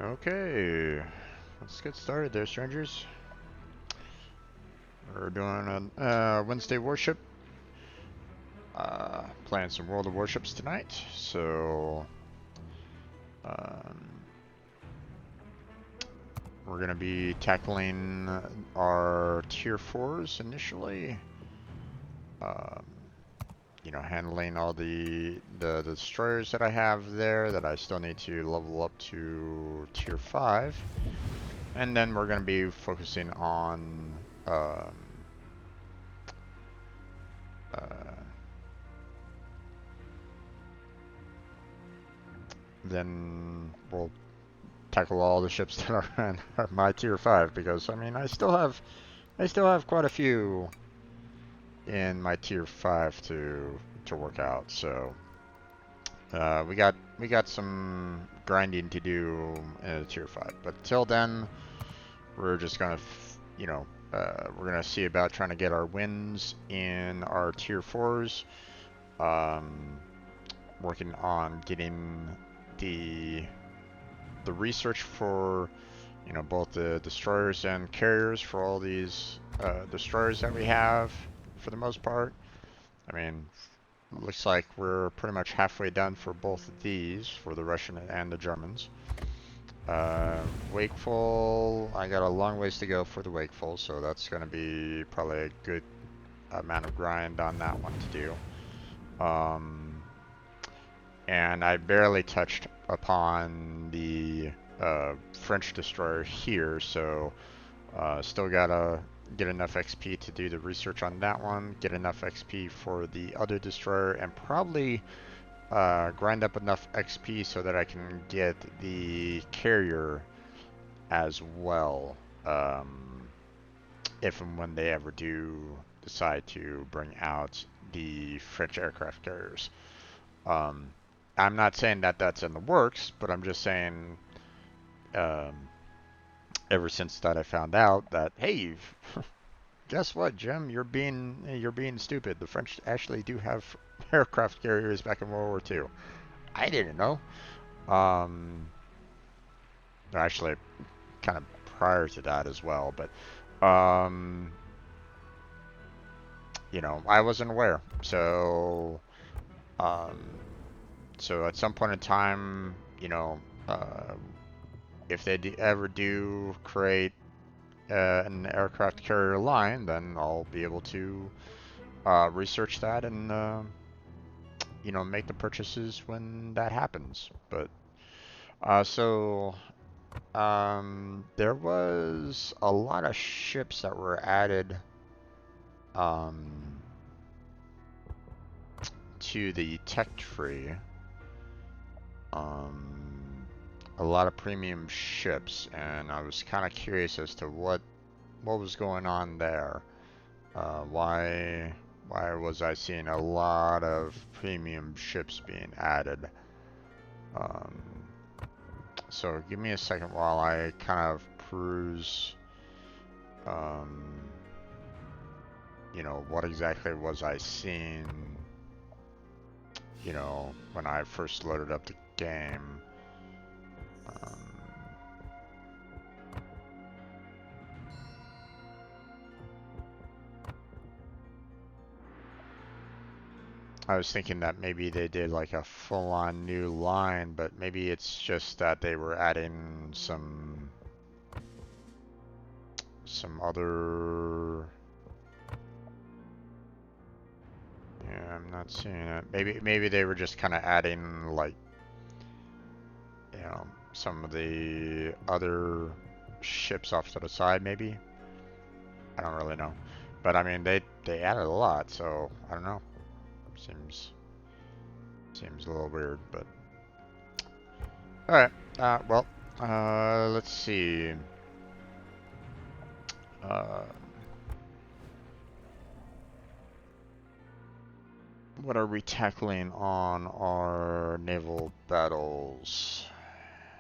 Okay, let's get started there, strangers. We're doing a Wednesday Warship. Playing some World of Warships tonight, so um, we're going to be tackling our Tier 4s initially. You know, handling all the destroyers that I have there that I still need to level up to Tier 5. And then we're going to be focusing on then we'll tackle all the ships that are in my Tier 5, because I mean I still have quite a few in my Tier 5 to work out. So we got some grinding to do in Tier 5. But till then, we're just gonna we're gonna see about trying to get our wins in our Tier 4s. Working on getting the research for both the destroyers and carriers for all these destroyers that we have for the most part. I mean, looks like we're pretty much halfway done for both of these, for the Russian and the Germans. Wakeful, I got a long ways to go for the Wakeful, so that's going to be probably a good amount of grind on that one to do. And I barely touched upon the French destroyer here, so still gotta get enough XP to do the research on that one, get enough XP for the other destroyer, and probably grind up enough XP so that I can get the carrier as well, if and when they ever do decide to bring out the French aircraft carriers. I'm not saying that that's in the works, but I'm just saying, ever since that I found out that, hey, guess what, Jim? You're being stupid. The French actually do have aircraft carriers back in World War II. I didn't know. Actually, kind of prior to that as well, but I wasn't aware. So so at some point in time, if they ever do create an aircraft carrier line, then I'll be able to research that and make the purchases when that happens. But there was a lot of ships that were added to the tech tree. A lot of premium ships, and I was kind of curious as to what was going on there. Why was I seeing a lot of premium ships being added? So give me a second while I kind of peruse, what exactly was I seeing, when I first loaded up the game. I was thinking that maybe they did like a full-on new line, but maybe it's just that they were adding some other. Yeah, I'm not seeing it. Maybe they were just kind of adding, like, some of the other ships off to the side, maybe. I don't really know, but I mean they added a lot, so I don't know. Seems a little weird, but all right. Well, let's see. What are we tackling on our naval battles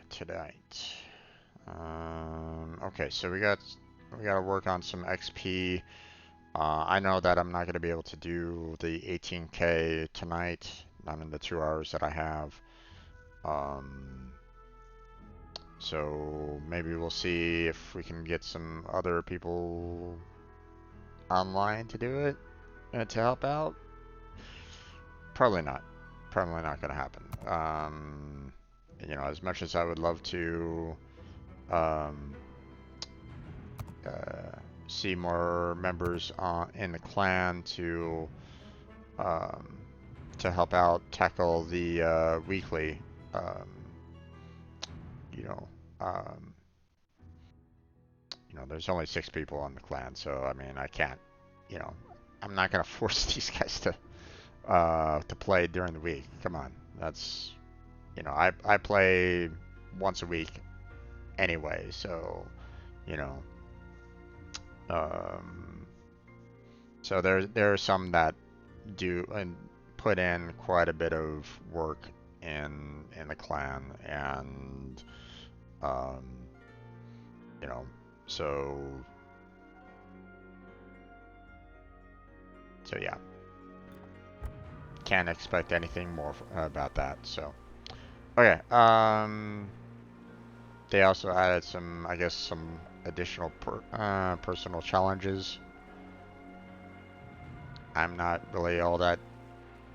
tonight? Okay, so we got to work on some XP. I know that I'm not going to be able to do the 18K tonight, not in the 2 hours that I have. So maybe we'll see if we can get some other people online to do it and to help out. Probably not. Probably not going to happen. You know, as much as I would love to um, see more members in the clan to help out tackle the weekly, you know, um, there's only 6 people on the clan, so I mean, I can't, I'm not gonna force these guys to play during the week. Come on, that's, I play once a week anyway, so, you know, so there are some that do and put in quite a bit of work in the clan, and you know, so yeah, can't expect anything more about that. So okay, they also added some, I guess, some additional personal challenges. I'm not really all that,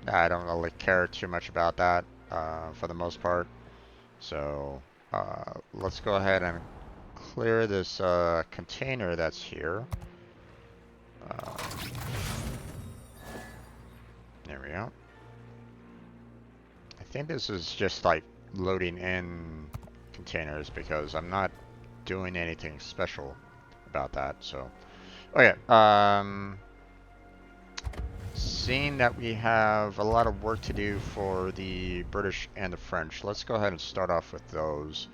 I don't really care too much about that for the most part. So let's go ahead and clear this container that's here. There we go. I think this is just like loading in containers because I'm not doing anything special about that. So, okay. Seeing that we have a lot of work to do for the British and the French, let's go ahead and start off with those.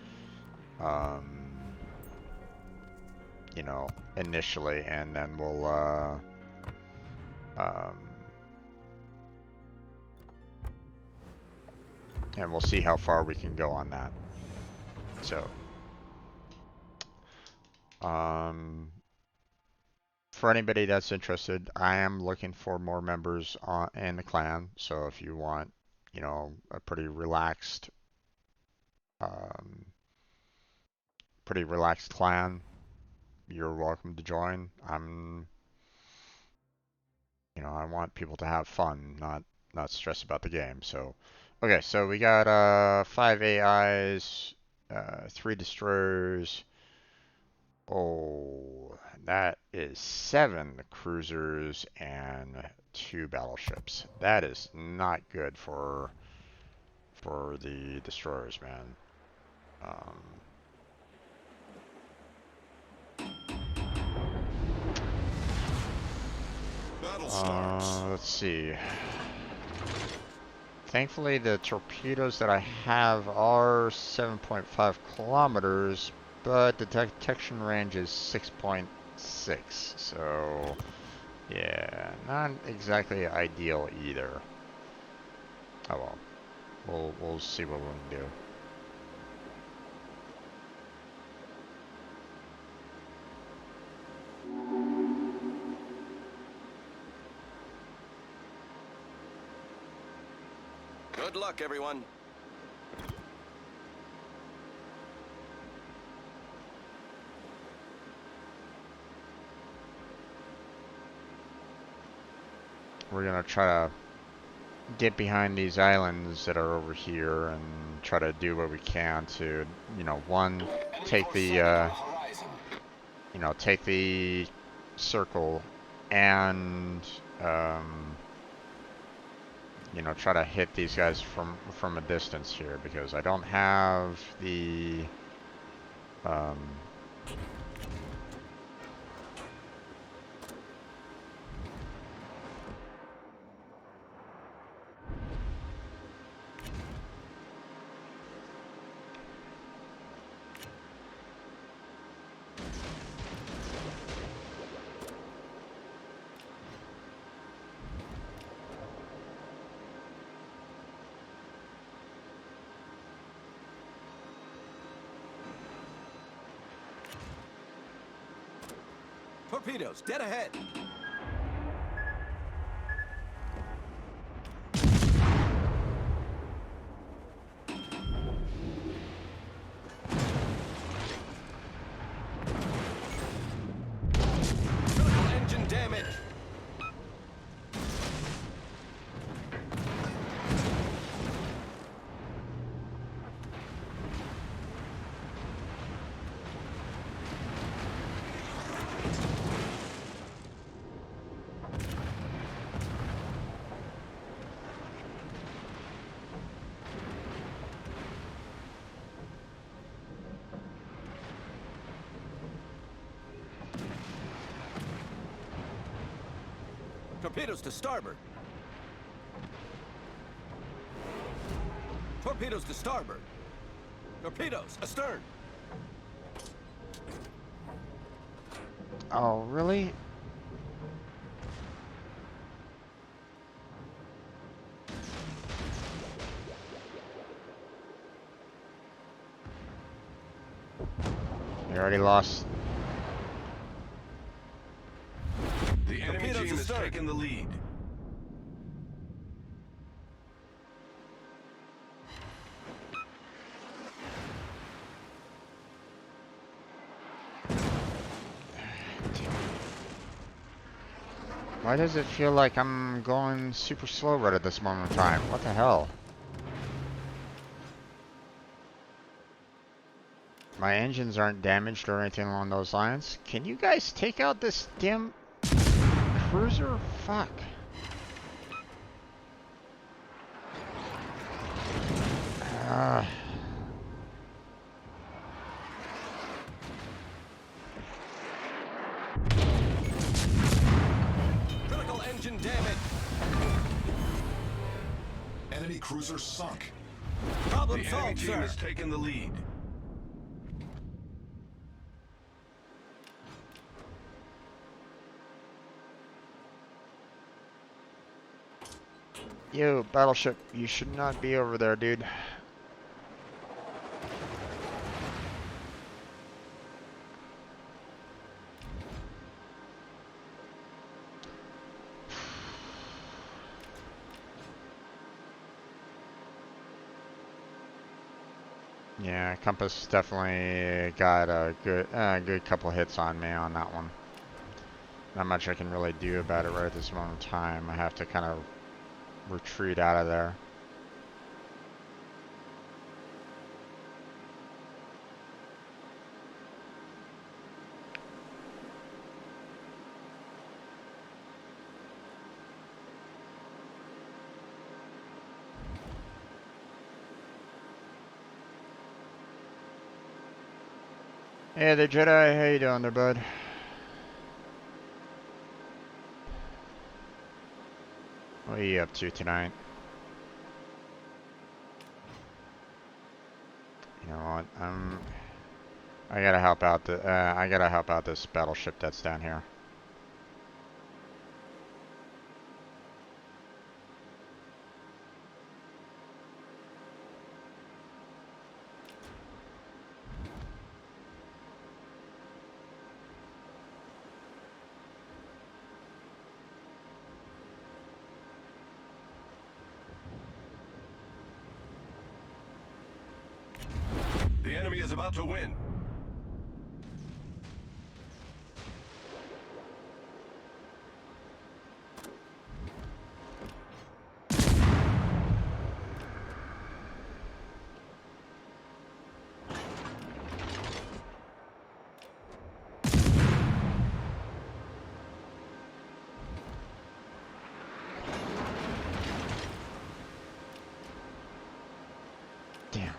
You know, initially, and then we'll see how far we can go on that. So, for anybody that's interested, I am looking for more members in the clan. So if you want, you know, a pretty relaxed clan, you're welcome to join. I want people to have fun, not stress about the game. So, okay, so we got 5 AIs, 3 destroyers. Oh, that is 7 cruisers and 2 battleships. That is not good for the destroyers, man. Let's see. Thankfully, the torpedoes that I have are 7.5 kilometers, but the detection range is 6.6. So, yeah, not exactly ideal either. Oh well, we'll see what we can do. Good luck, everyone. We're gonna try to get behind these islands that are over here and try to do what we can to, one, take the, take the circle and, try to hit these guys from a distance here, because I don't have the, Torpedoes, dead ahead. Torpedoes to starboard. Torpedoes to starboard. Torpedoes astern. Oh, really? You already lost. The enemy Torpedoes team has astern. taken the lead. Why does it feel like I'm going super slow right at this moment in time? What the hell? My engines aren't damaged or anything along those lines. Can you guys take out this damn cruiser? Fuck. Uh, Critical engine damage. Enemy cruiser sunk. Problem The enemy solved, team sir. has taken the lead. yo, battleship, you should not be over there, dude. Yeah, Compass definitely got a good couple hits on me on that one. Not much I can really do about it right at this moment in time. I have to kind of retreat out of there. Hey there, Jedi. How you doing there, bud? What are you up to tonight? You know what? I gotta help out I gotta help out this battleship that's down here. The enemy is about to win. Damn.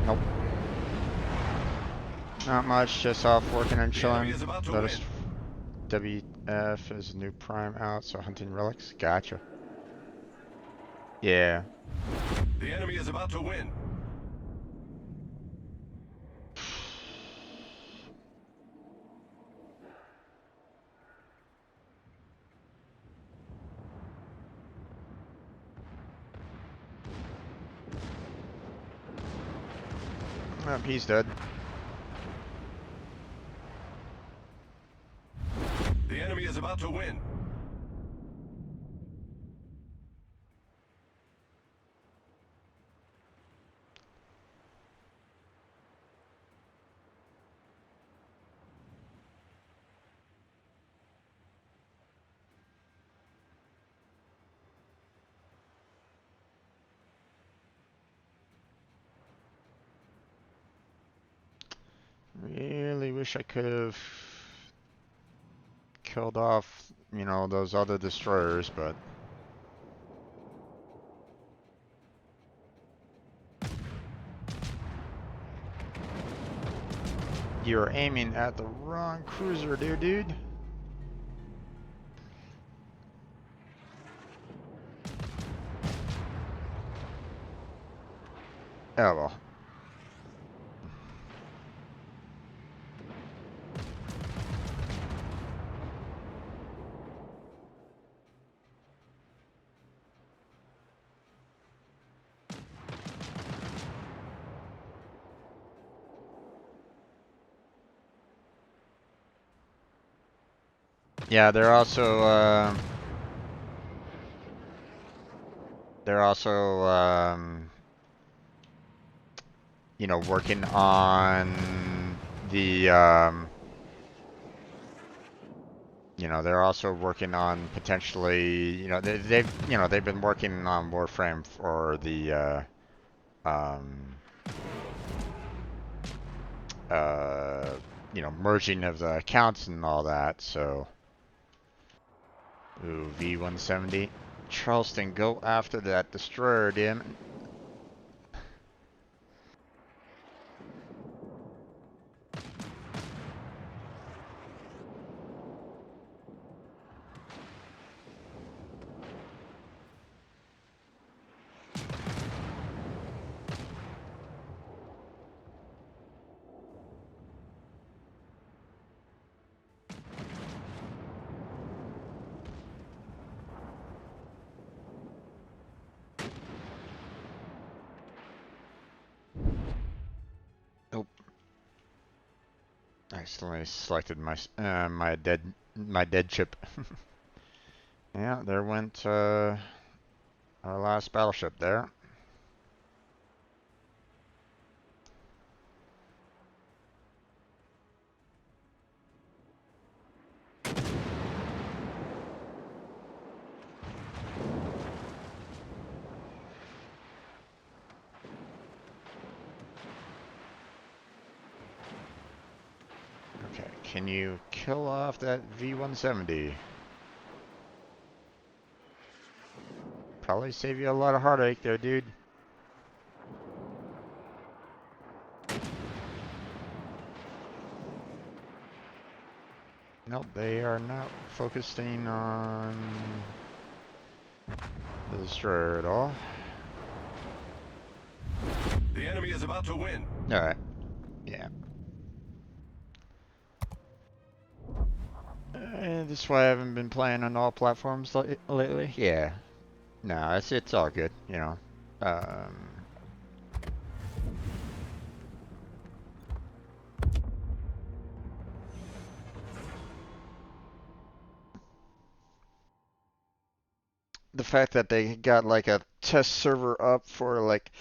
Nope. Not much, just off working and The enemy chilling. is about to Noticed win. WF is a new prime out, so hunting relics. Gotcha. Yeah. The enemy is about to win. He's dead. The enemy is about to win. Really wish I could have killed off, you know, those other destroyers, but you're aiming at the wrong cruiser, dude. Oh well. Yeah, they're also you know, working on the you know, they're also working on potentially, you know, they've been working on Warframe for the um uh you know, merging of the accounts and all that. So, ooh, V170. Charleston, go after that destroyer, damn. Nope. I accidentally selected my my dead chip. Yeah, there went our last battleship there. Okay, can you kill off that V170? Probably save you a lot of heartache there, dude. Nope, they are not focusing on the destroyer at all. The enemy is about to win. Alright, yeah. This is why I haven't been playing on all platforms lately. Yeah. No, it's all good, you know. The fact that they got like a test server up for like,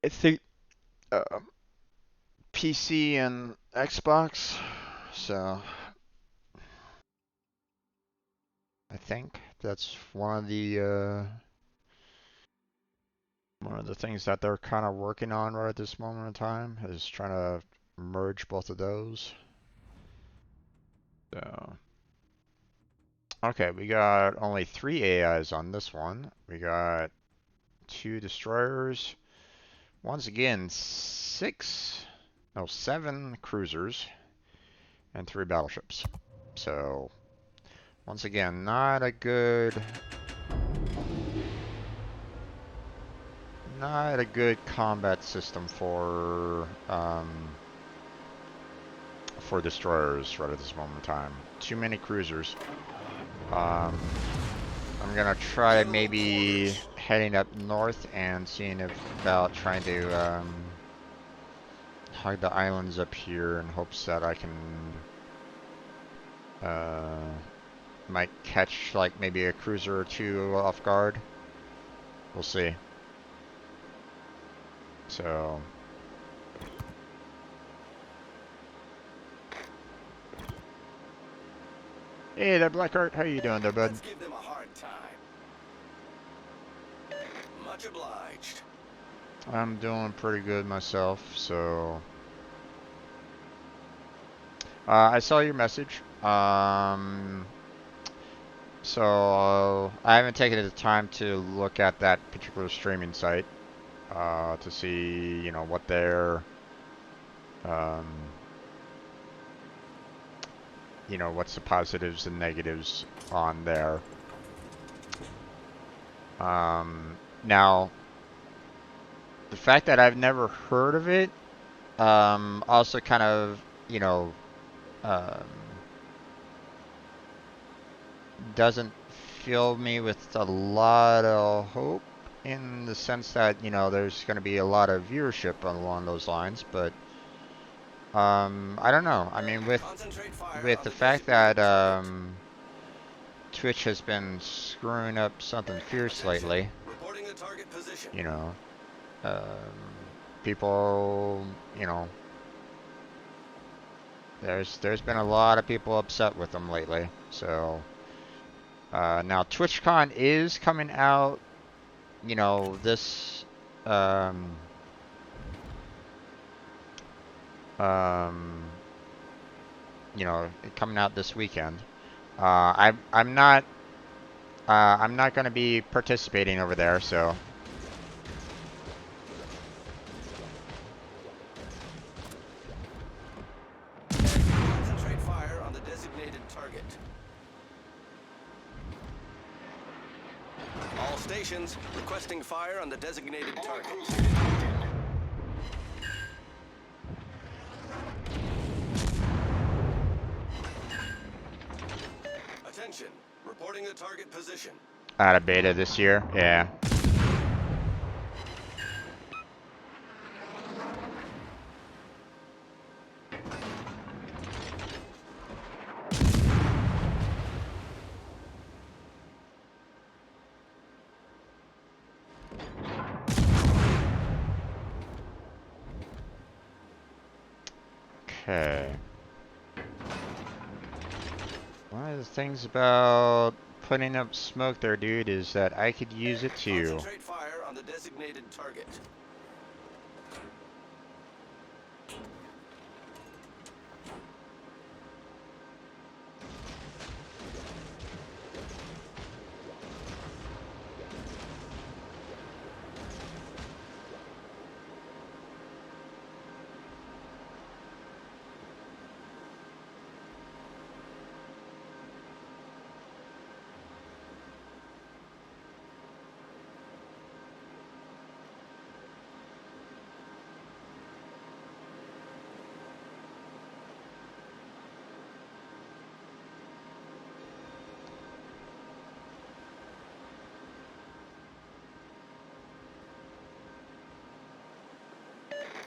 I think, PC and Xbox. So I think that's one of the things that they're kind of working on right at this moment in time, is trying to merge both of those. So okay, we got only 3 AIs on this one. We got 2 destroyers. Once again, 7 cruisers and 3 battleships. So once again, not a good combat system for destroyers right at this moment in time. Too many cruisers. I'm gonna try maybe heading up north and seeing about trying to hug the islands up here in hopes that I can might catch like maybe a cruiser or 2 off guard. We'll see. So hey there, Blackheart. How you doing there, bud? Let's give them a hard time. Much obliged. I'm doing pretty good myself, so I saw your message. So I haven't taken the time to look at that particular streaming site to see, you know, what their you know, what's the positives and negatives on there. Now, the fact that I've never heard of it also kind of, you know, doesn't fill me with a lot of hope in the sense that, you know, there's going to be a lot of viewership along those lines, but I don't know. I mean, with the fact that Twitch has been screwing up something fierce lately, you know, people, you know, there's been a lot of people upset with them lately. So now TwitchCon is coming out, you know, this you know, coming out this weekend. I'm not going to be participating over there, so. Concentrate fire on the designated target. All stations requesting fire on the designated target. Attention, reporting the target position. Out of beta this year, yeah. Okay. One of the things about putting up smoke there, dude, is that I could use it too. Concentrate fire on the designated target.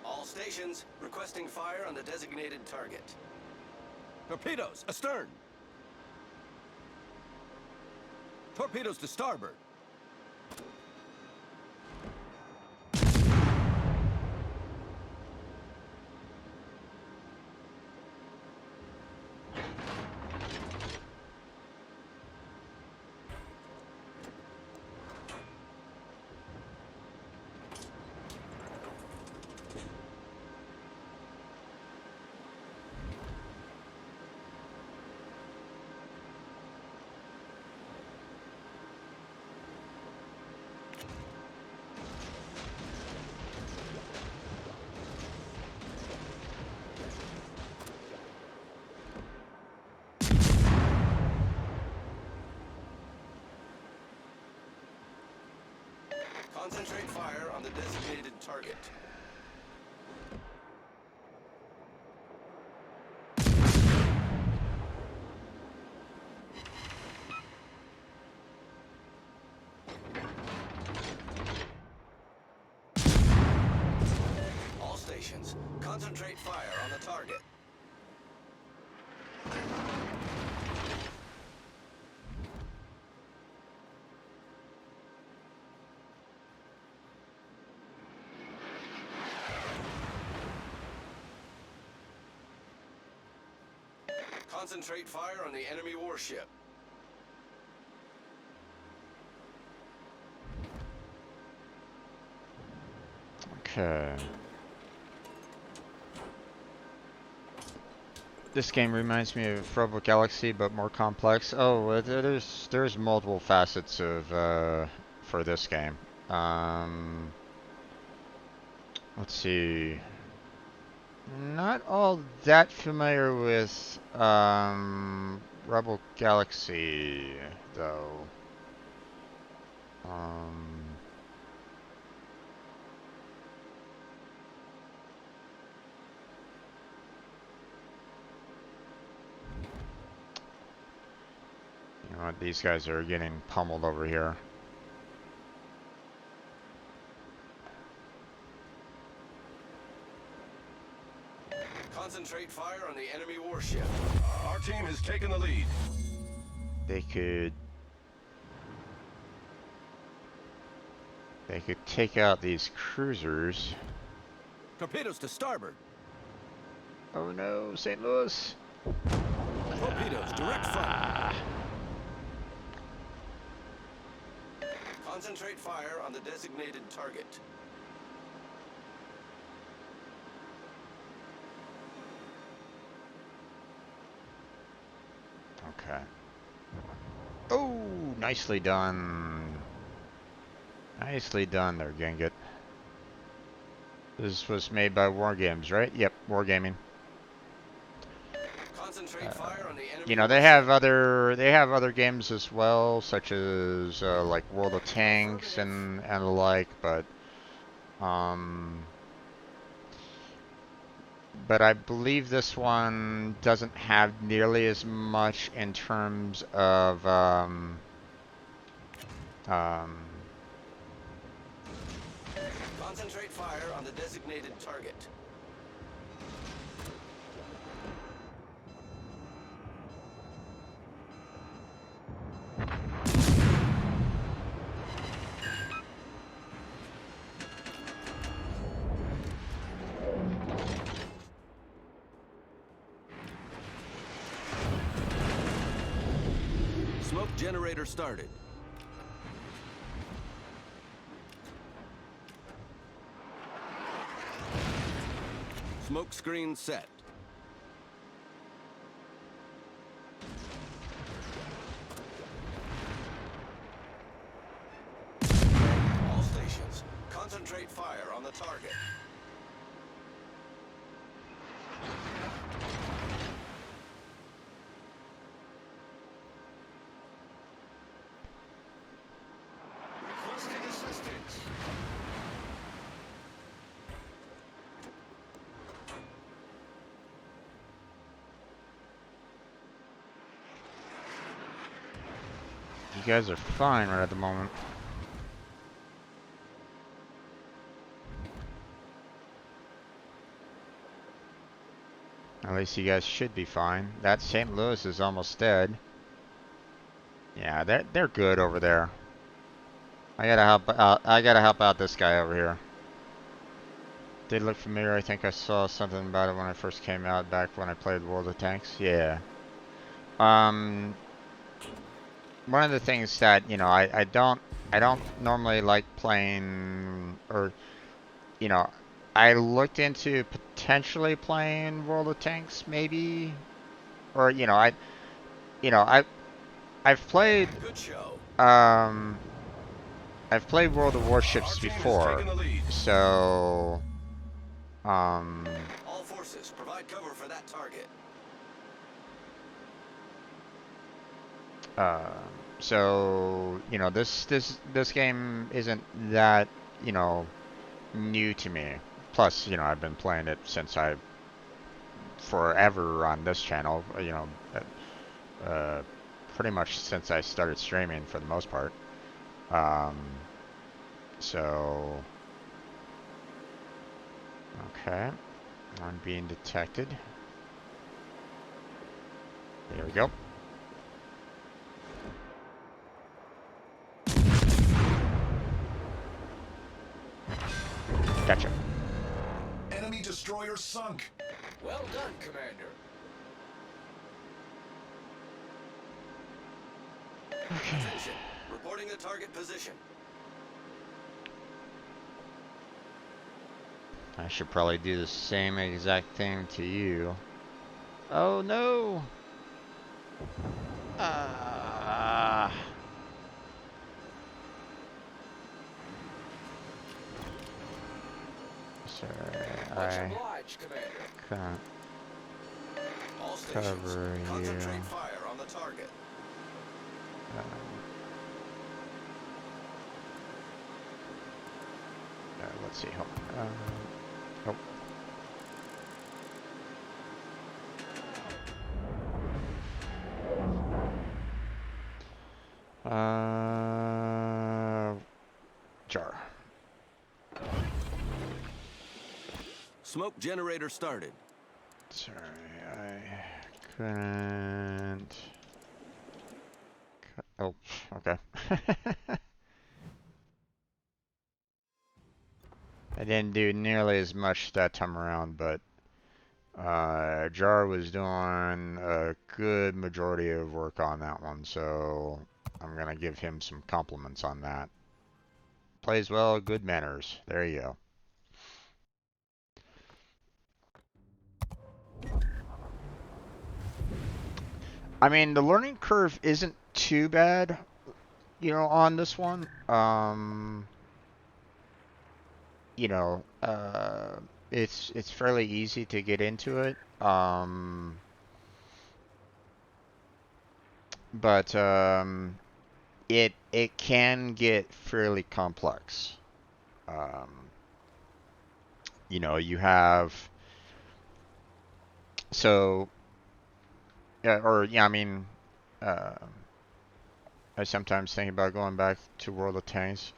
All stations requesting fire on the designated target. Torpedoes astern. Torpedoes to starboard. Concentrate fire on the designated target. All stations, concentrate fire on the target. Concentrate fire on the enemy warship. Okay. This game reminds me of Robo Galaxy, but more complex. Oh, there's multiple facets of for this game. Let's see. Not all that familiar with Rebel Galaxy, though. You know what? These guys are getting pummeled over here. Concentrate fire on the enemy warship. Our team has taken the lead. They could take out these cruisers. Torpedoes to starboard. Oh no, St. Louis. Torpedoes direct front. Concentrate fire on the designated target. Okay. Oh, nicely done. Nicely done there, Gengit. This was made by Wargames, right? Yep, Wargaming. Concentrate fire on the enemy. You know, they have other games as well, such as like World of Tanks and the like, but I believe this one doesn't have nearly as much in terms of Concentrate fire on the designated target. Smoke generator started. Smoke screen set. All stations, concentrate fire on the target. Requesting assistance. you guys are fine right at the moment. At least you guys should be fine. That St. Louis is almost dead. Yeah, they're good over there. I gotta help out this guy over here. Did look familiar. I think I saw something about it when I first came out back when I played World of Tanks. Yeah. One of the things that, you know, I don't normally like playing, or, you know, I looked into potentially playing World of Tanks maybe, or, you know, I've played Good show. I've played World of Warships before, so All forces, provide cover for that target. so you know, this game isn't that, you know, new to me. Plus, you know, I've been playing it since forever on this channel, you know, pretty much since I started streaming for the most part. So okay, I'm being detected. There we go. Gotcha. Enemy destroyer sunk. Well done, Commander. Attention. Reporting the target position. I should probably do the same exact thing to you. Oh no! Sorry, Much I obliged, Commander. can't All stations, cover you. concentrate fire on the target. Let's see. Hold on. Oh. Jar. Smoke generator started. Sorry, I couldn't. Oh, okay. I didn't do nearly as much that time around, but Jar was doing a good majority of work on that one, so I'm gonna give him some compliments on that. Plays well, good manners. There you go. I mean, the learning curve isn't too bad, you know, on this one. You know, it's fairly easy to get into it. But it can get fairly complex. Um, you know, you have so yeah, or yeah, I mean, uh, I sometimes think about going back to World of Tanks.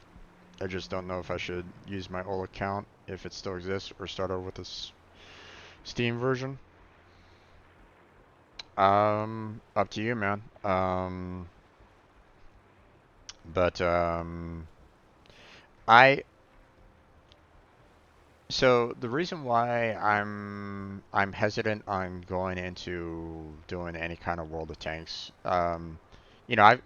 I just don't know if I should use my old account if it still exists or start over with this Steam version. Up to you, man. But I so the reason why I'm hesitant on going into doing any kind of World of Tanks, you know,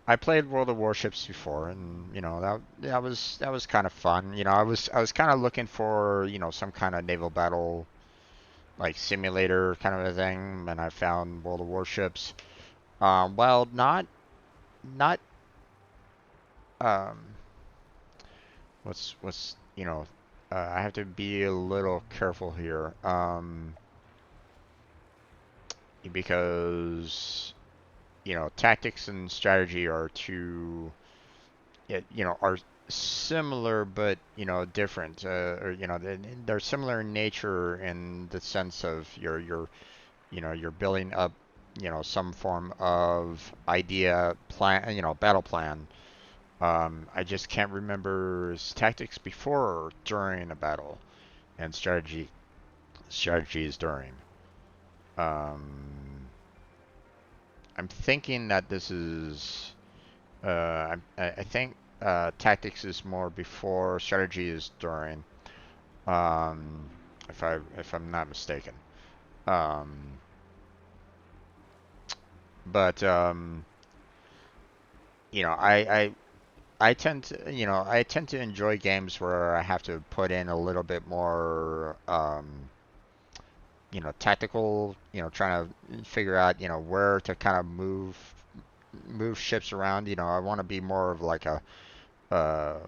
I played World of Warships before, and you know that was kind of fun. You know, I was kind of looking for you know some kind of naval battle like simulator kind of a thing, and I found World of Warships. Well, not um, what's you know, I have to be a little careful here, because you know tactics and strategy are two, you know, are similar but you know different, or you know they're similar in nature in the sense of your you know you're building up you know some form of idea plan, you know, battle plan. I just can't remember tactics before or during a battle, and strategy is during. Um, I'm thinking that this is. I think tactics is more before, strategy is during. Um, if I'm not mistaken. Um, but you know, I tend to, you know, I tend to enjoy games where I have to put in a little bit more, you know, tactical, you know, trying to figure out, you know, where to kind of move ships around. You know, I want to be more of like a, uh,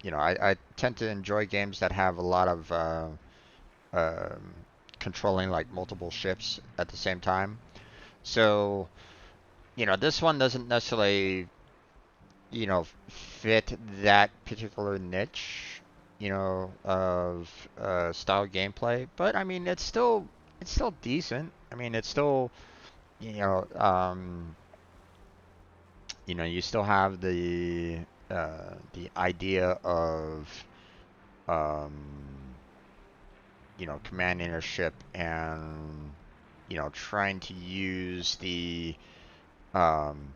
you know, I tend to enjoy games that have a lot of um, controlling like multiple ships at the same time. So, you know, this one doesn't necessarily you know, fit that particular niche, you know, of style gameplay. But I mean, it's still decent. I mean, it's still, you know, you know, you still have the idea of, um, you know, commanding a ship and, you know, trying to use um,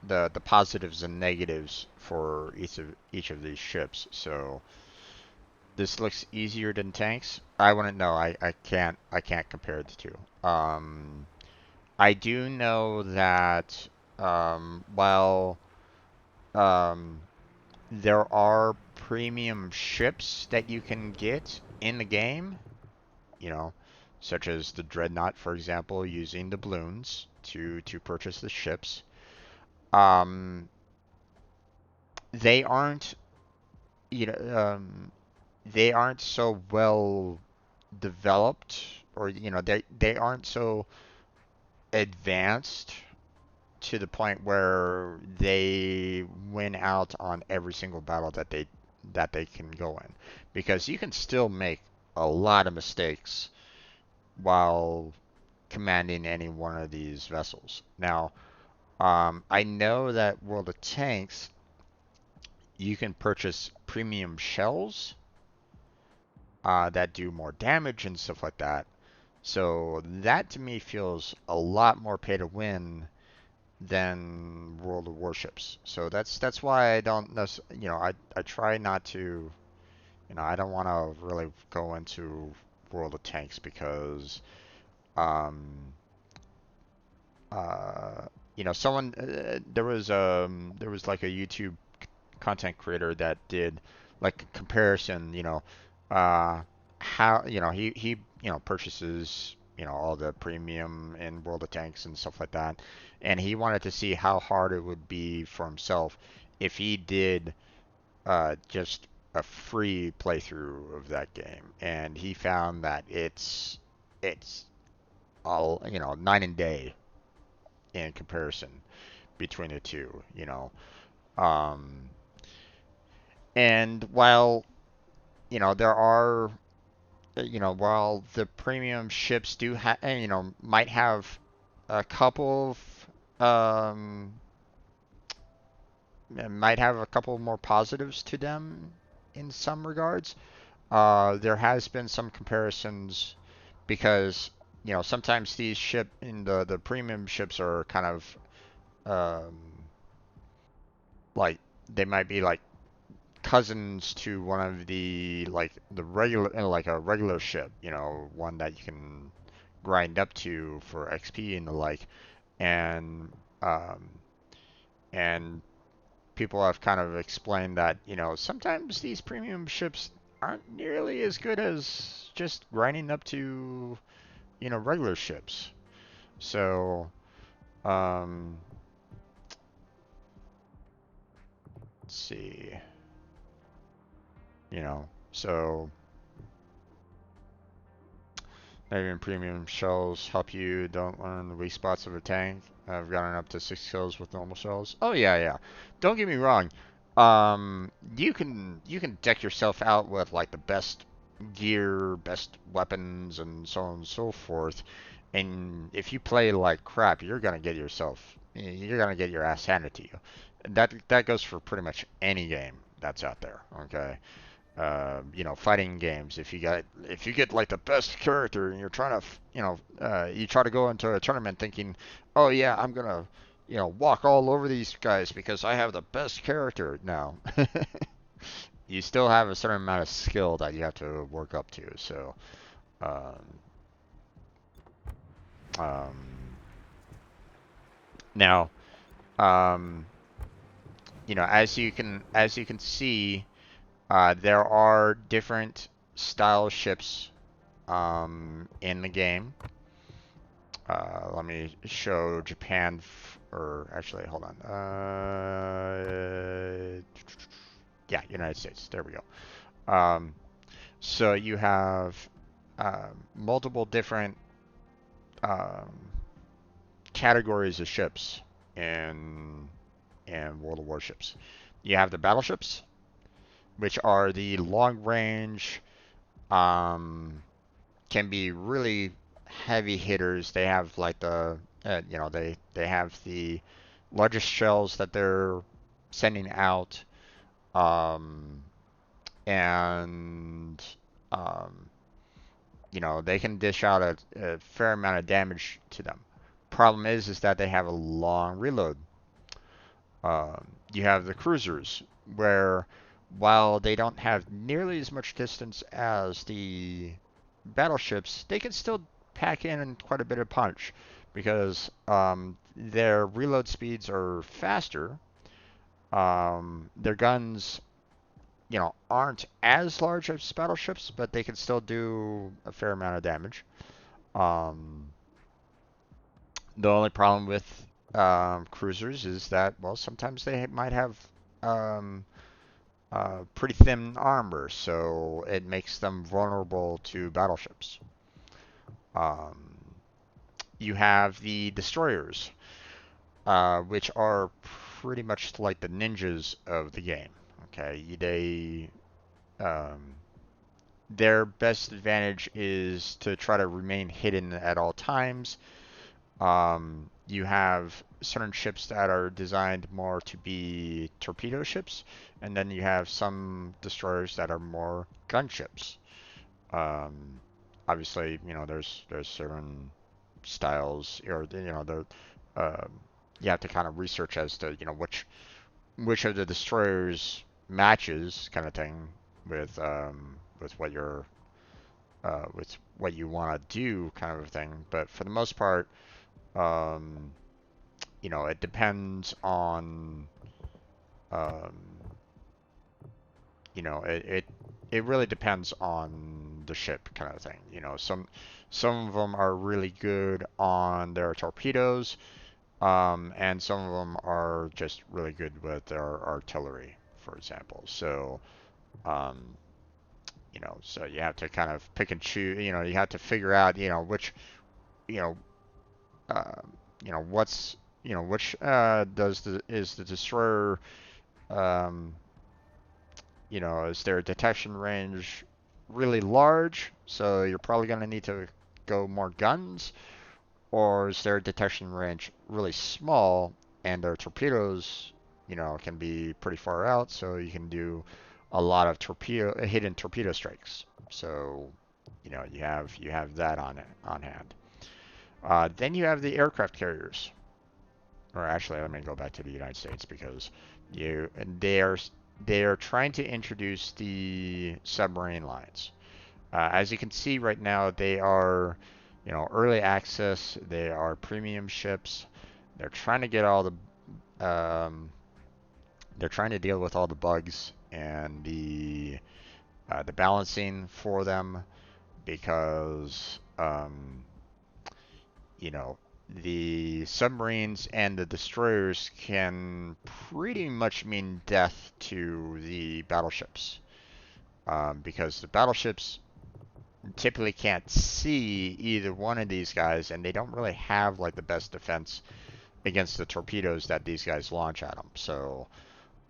the positives and negatives for each of these ships. So this looks easier than tanks. I wouldn't know. I can't compare the two. I do know that while um, there are premium ships that you can get in the game, you know, such as the Dreadnought, for example, using the balloons to purchase the ships. Um, they aren't, you know, they aren't so well developed, or they aren't so advanced to the point where they win out on every single battle that they can go in, because you can still make a lot of mistakes while commanding any one of these vessels. Now, I know that World of Tanks, you can purchase premium shells that do more damage and stuff like that. So that to me feels a lot more pay to win than World of Warships. So that's why I don't I try not to, I don't want to really go into World of Tanks because um someone there was like a YouTube content creator that did like a comparison, uh how he purchases all the premium in World of Tanks and stuff like that, and he wanted to see how hard it would be for himself if he did just a free playthrough of that game, and he found that it's all night and day in comparison between the two. Um, and while there are while the premium ships do have might have a couple of might have a couple more positives to them in some regards. There has been some comparisons because sometimes these the premium ships are kind of um, like they might be like cousins to one of the regular like a regular ship, one that you can grind up to for XP and the like, and um, and people have kind of explained that sometimes these premium ships aren't nearly as good as just grinding up to regular ships. So um, let's see, so maybe in premium shells help you don't learn the weak spots of a tank. I've gotten up to 6 kills with normal shells. Oh yeah, yeah. Don't get me wrong. You can deck yourself out with like the best gear, best weapons, and so on and so forth. And if you play like crap, you're gonna get your ass handed to you. That goes for pretty much any game that's out there. Okay. Fighting games. If you get like the best character and you're trying to, you try to go into a tournament thinking, oh yeah, I'm gonna, walk all over these guys because I have the best character. No, you still have a certain amount of skill that you have to work up to. So, um, um, now, um, as you can see, there are different style ships in the game. Let me show Japan, or actually, hold on. Yeah, United States. There we go. So you have multiple different um, categories of ships in World of Warships. You have the battleships, which are the long range, can be really heavy hitters. They have like they have the largest shells that they're sending out, um, and um, they can dish out a fair amount of damage to them. Problem is that they have a long reload. You have the cruisers, where while they don't have nearly as much distance as the battleships, they can still pack in quite a bit of punch because their reload speeds are faster. Their guns, aren't as large as battleships, but they can still do a fair amount of damage. Um, the only problem with cruisers is that, well, sometimes they might have um, pretty thin armor, so it makes them vulnerable to battleships. Um, you have the destroyers, which are pretty much like the ninjas of the game. Okay, um, their best advantage is to try to remain hidden at all times. You have certain ships that are designed more to be torpedo ships, and then you have some destroyers that are more gunships. Um, Obviously, there's certain styles, or um, you have to kind of research as to which of the destroyers matches, kind of thing, with what you want to do, kind of thing. But for the most part, um, it depends on um, it really depends on the ship, kind of thing. Some of them are really good on their torpedoes, and some of them are just really good with their artillery, for example. Um, so you have to kind of pick and choose. You have to figure out, which, you know, uh, what's, which is the destroyer, um, is their detection range really large? So you're probably going to need to go more guns, or is their detection range really small and their torpedoes, can be pretty far out, so you can do a lot of hidden torpedo strikes. So, you have that on hand. Then you have the aircraft carriers. Or actually, let me go back to the United States, because you they are they are trying to introduce the submarine lines. As you can see right now, they are, early access. They are premium ships. They're trying to get all um, they're trying to deal with all the bugs and the balancing for them, because you know the submarines and the destroyers can pretty much mean death to the battleships, because the battleships typically can't see either one of these guys, and they don't really have like the best defense against the torpedoes that these guys launch at them. So,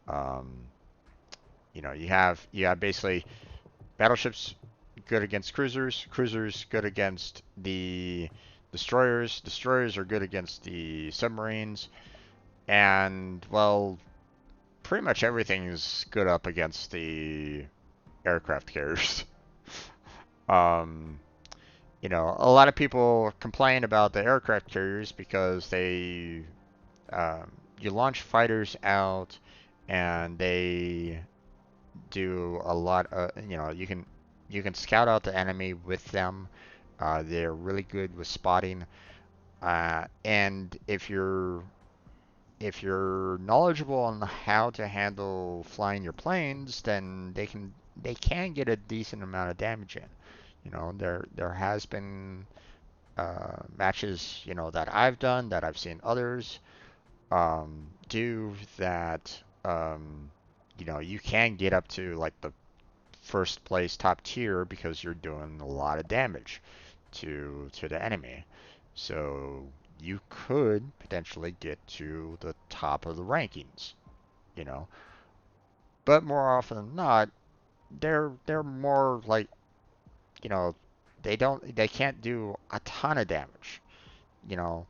um, you have basically battleships good against cruisers, cruisers good against the destroyers, destroyers are good against the submarines, and, well, pretty much everything's good up against the aircraft carriers. um, a lot of people complain about the aircraft carriers because you launch fighters out, and they do a lot of, you can scout out the enemy with them. They're really good with spotting, and if you're knowledgeable on how to handle flying your planes, then they can get a decent amount of damage in. There has been matches, that I've done, that I've seen others do, that you can get up to like the first place top tier, because you're doing a lot of damage to the enemy. So you could potentially get to the top of the rankings, you know. But more often than not, they're more like, you know, they can't do a ton of damage, you know.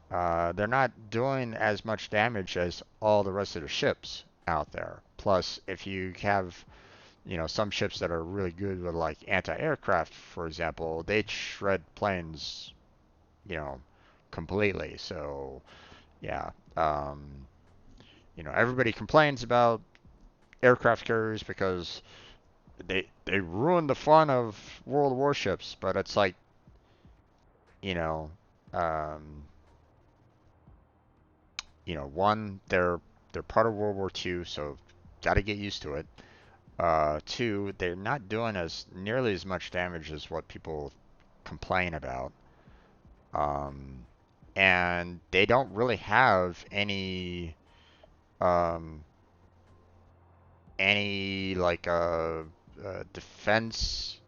They're not doing as much damage as all the rest of the ships out there. Plus, if you have, some ships that are really good with like anti-aircraft, for example, they shred planes, you know, completely. So, yeah, everybody complains about aircraft carriers because they ruin the fun of World Warships, but it's like, you know, um, one, they're part of World War II, so got to get used to it. Two, they're not doing as nearly as much damage as what people complain about. And they don't really have um, any like defense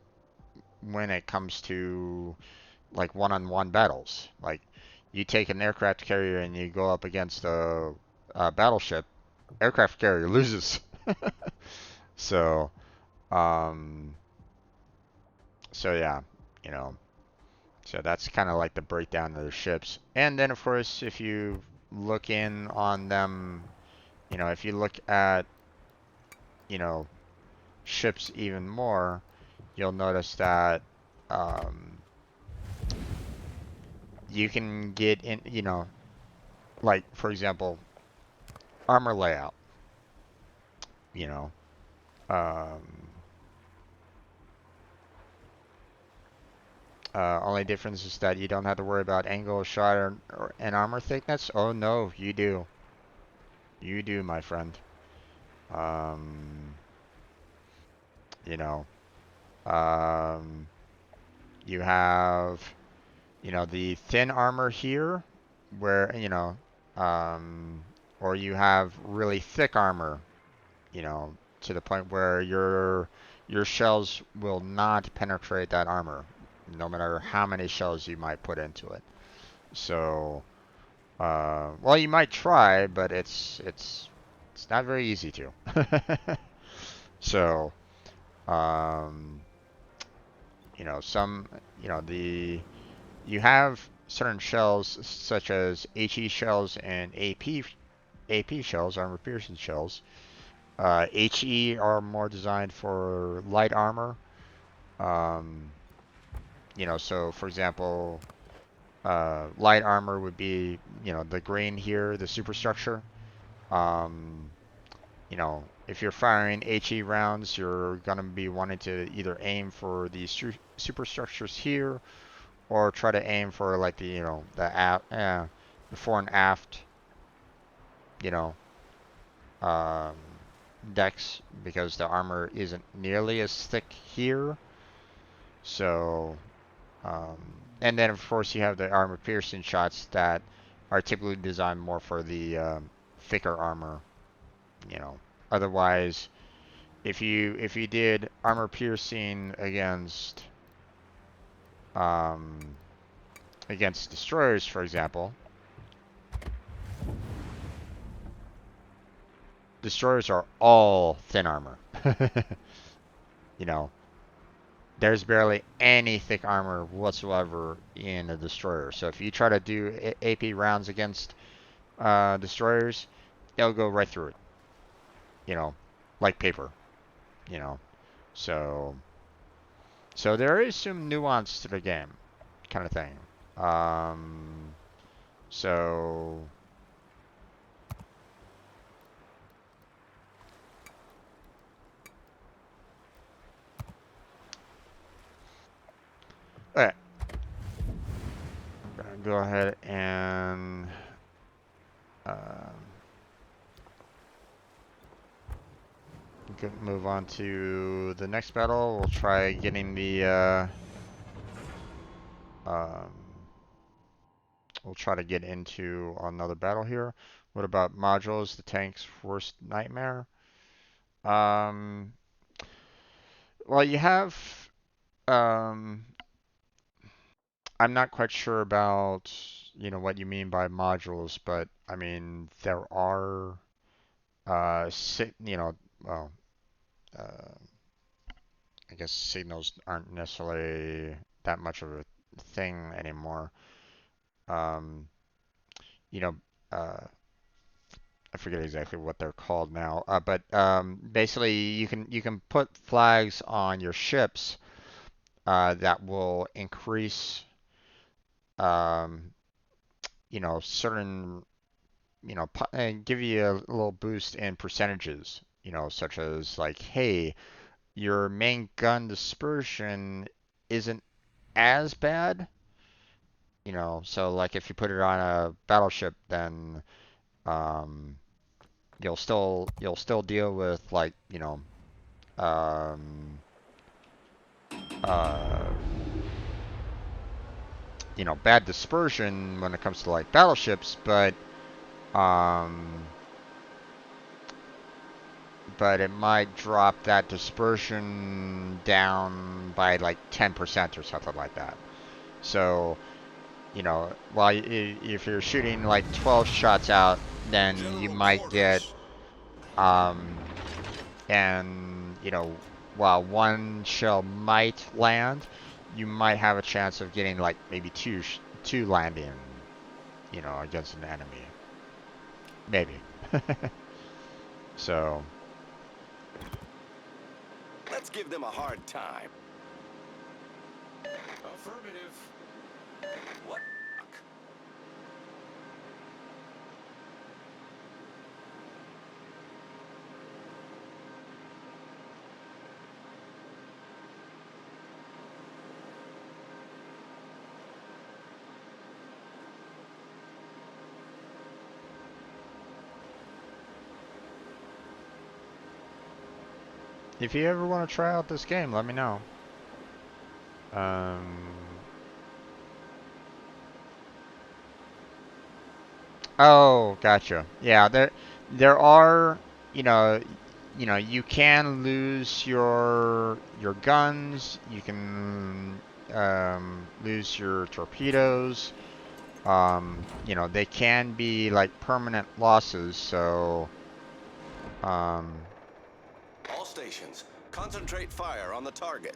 when it comes to like one-on-one battles. Like you take an aircraft carrier and you go up against a battleship, aircraft carrier loses. So, um, so yeah, you know, so that's kind of like the breakdown of the ships. And then of course, if you look in on them, if you look at, you know, ships even more, you'll notice that um, you can get in, like for example, armor layout, you know, um, only difference is that you don't have to worry about angle of shot and armor thickness. Oh no, you do. You do, my friend. Um, you know, um, you have, the thin armor here, where, um, or you have really thick armor, to the point where your shells will not penetrate that armor, no matter how many shells you might put into it. So, well, you might try, but it's not very easy to. So, um, some, you have certain shells such as HE shells and AP shells, armor piercing shells. HE are more designed for light armor. Um, so for example, light armor would be, the green here, the superstructure. Um, if you're firing HE rounds, you're gonna be wanting to either aim for the superstructures here, or try to aim for like the, the fore and aft, you know, um, decks, because the armor isn't nearly as thick here. So, um, and then of course you have the armor piercing shots that are typically designed more for the thicker armor. You know, otherwise, if you did armor piercing um, against destroyers, for example, destroyers are all thin armor. You know, there's barely any thick armor whatsoever in a destroyer. So if you try to do AP rounds against destroyers, they'll go right through it. You know, like paper. You know, so there is some nuance to the game, kind of thing. Um, so alright, I'm gonna go ahead and move on to the next battle. We'll try getting um, we'll try to get into another battle here. What about modules? The tank's worst nightmare. Um, well, you have. Um, I'm not quite sure about what you mean by modules, but I mean there are well, uh, I guess signals aren't necessarily that much of a thing anymore. Um, you know, uh, I forget exactly what they're called now, but basically you can put flags on your ships that will increase um, certain and give you a little boost in percentages. Such as like, hey, your main gun dispersion isn't as bad. So like if you put it on a battleship, then um, you'll still deal with like um, uh, you know, bad dispersion when it comes to like battleships, but it might drop that dispersion down by like 10% or something like that. So, you know, while if you're shooting like 12 shots out, then you General might get, quarters. and you know, while one shell might land, you might have a chance of getting like maybe two landing, you know, against an enemy. Maybe. So, Let's give them a hard time. Affirmative. What? if you ever want to try out this game, let me know. Um, oh, gotcha. Yeah, there are, you know, you can lose your guns. You can lose your torpedoes. You know, they can be like permanent losses. So, um, All stations, concentrate fire on the target.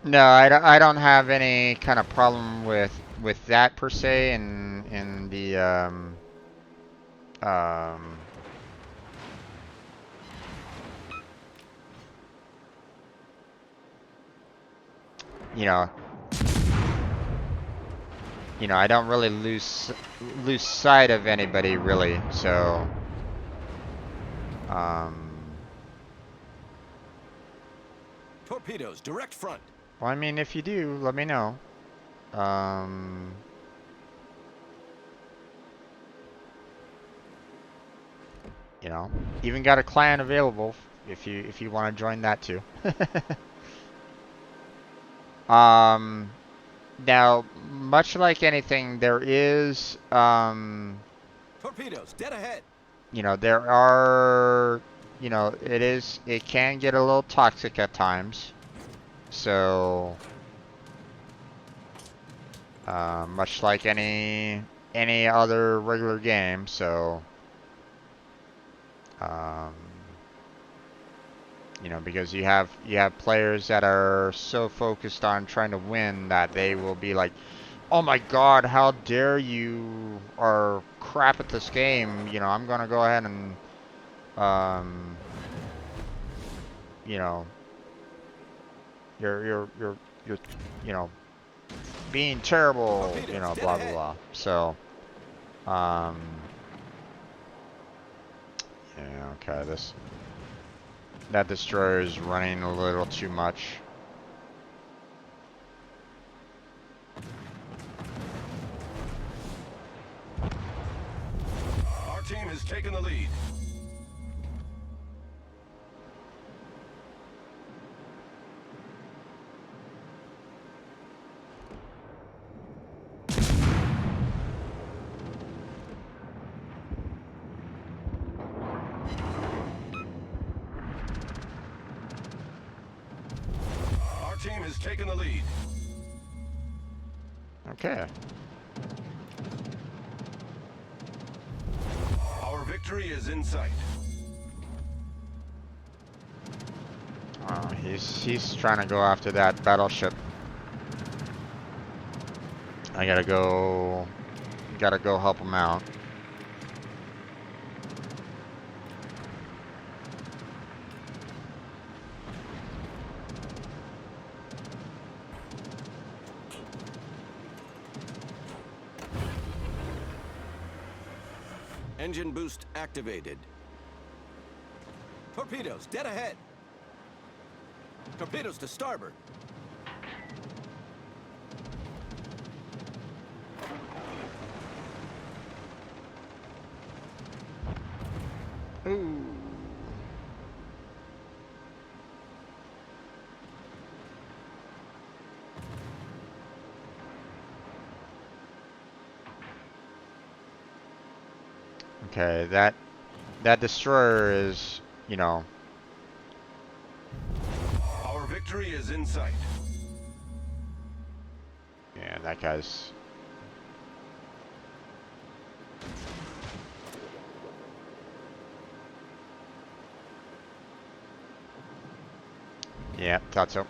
no, I don't have any kind of problem with that per se in the um you know, I don't really lose sight of anybody really. So, um, Torpedoes, direct front. well, I mean, if you do, let me know. Um, you know, even got a client available if you want to join that too. Um, now, much like anything, there is, Torpedoes, dead ahead. you know, there are, you know, it can get a little toxic at times. So, much like any other regular game. So, um, you know, because you have players that are so focused on trying to win that they will be like, "Oh my God, how dare you are crap at this game?" You know, I'm gonna go ahead and, um, you know, you're, you know, being terrible. You Torpedoes, know, dead blah blah ahead. blah. So, um, yeah, okay, that destroyer is running a little too much. Our team has taken the lead. Our team has taken the lead. Okay. Our victory is in sight. He's trying to go after that battleship. I gotta go gotta go help them out. Engine boost activated. Torpedoes, dead ahead. Torpedoes to starboard. Ooh. Okay, that destroyer is, you know. Our victory is in sight. Yeah, that guy's. Yeah, thought so.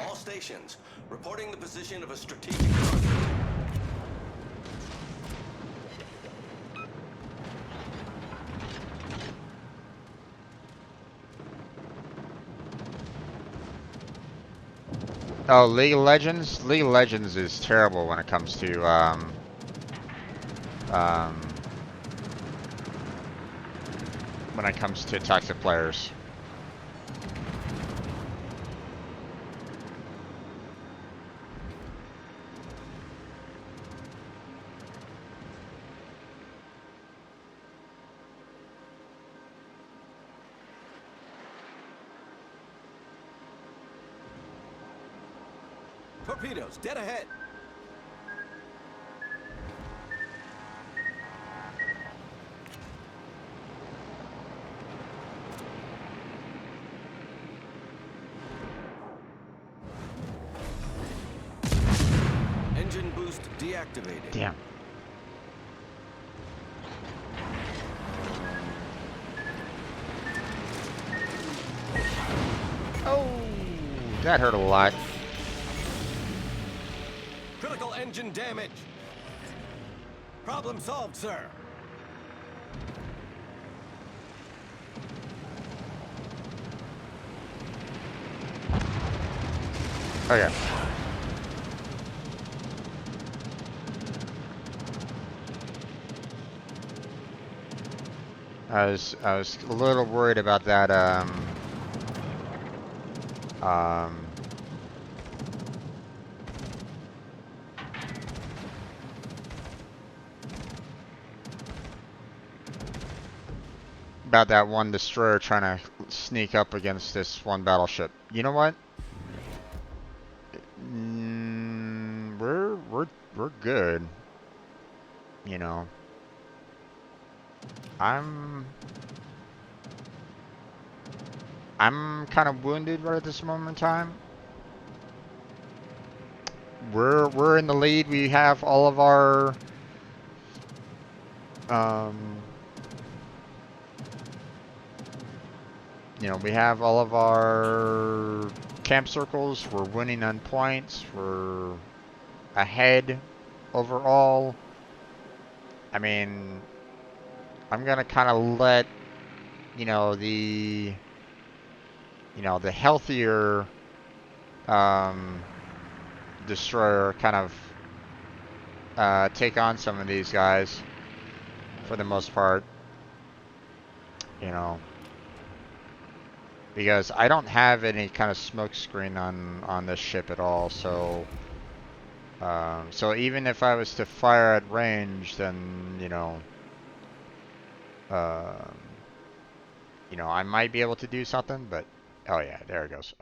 All stations, reporting the position of a strategic target. Oh, League of Legends? League of Legends is terrible when it comes to, when it comes to toxic players. Torpedoes, dead ahead. Engine boost deactivated. Damn. Oh, that hurt a lot. Critical engine damage. Problem solved, sir. Okay. I was a little worried about that about that one destroyer trying to sneak up against this one battleship. You know what? We're good. You know. I'm kind of wounded right at this moment in time. We're in the lead. We have all of our you know, we have all of our camp circles. We're winning on points. We're ahead overall. I mean, I'm gonna kind of let, you know, the healthier destroyer kind of take on some of these guys for the most part. You know, because I don't have any kind of smoke screen on this ship at all, so so even if I was to fire at range, then I might be able to do something, but oh yeah, there it goes.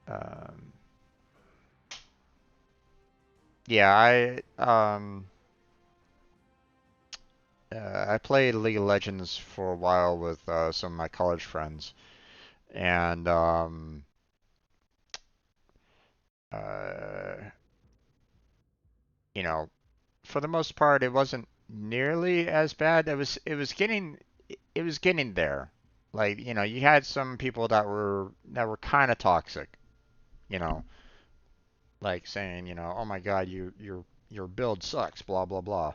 um, yeah, I played League of Legends for a while with some of my college friends, and uh, you know, for the most part, it wasn't nearly as bad. It was getting there. Like, you know, you had some people that were kind of toxic, you know, like saying, you know, oh my God, your build sucks, blah blah blah.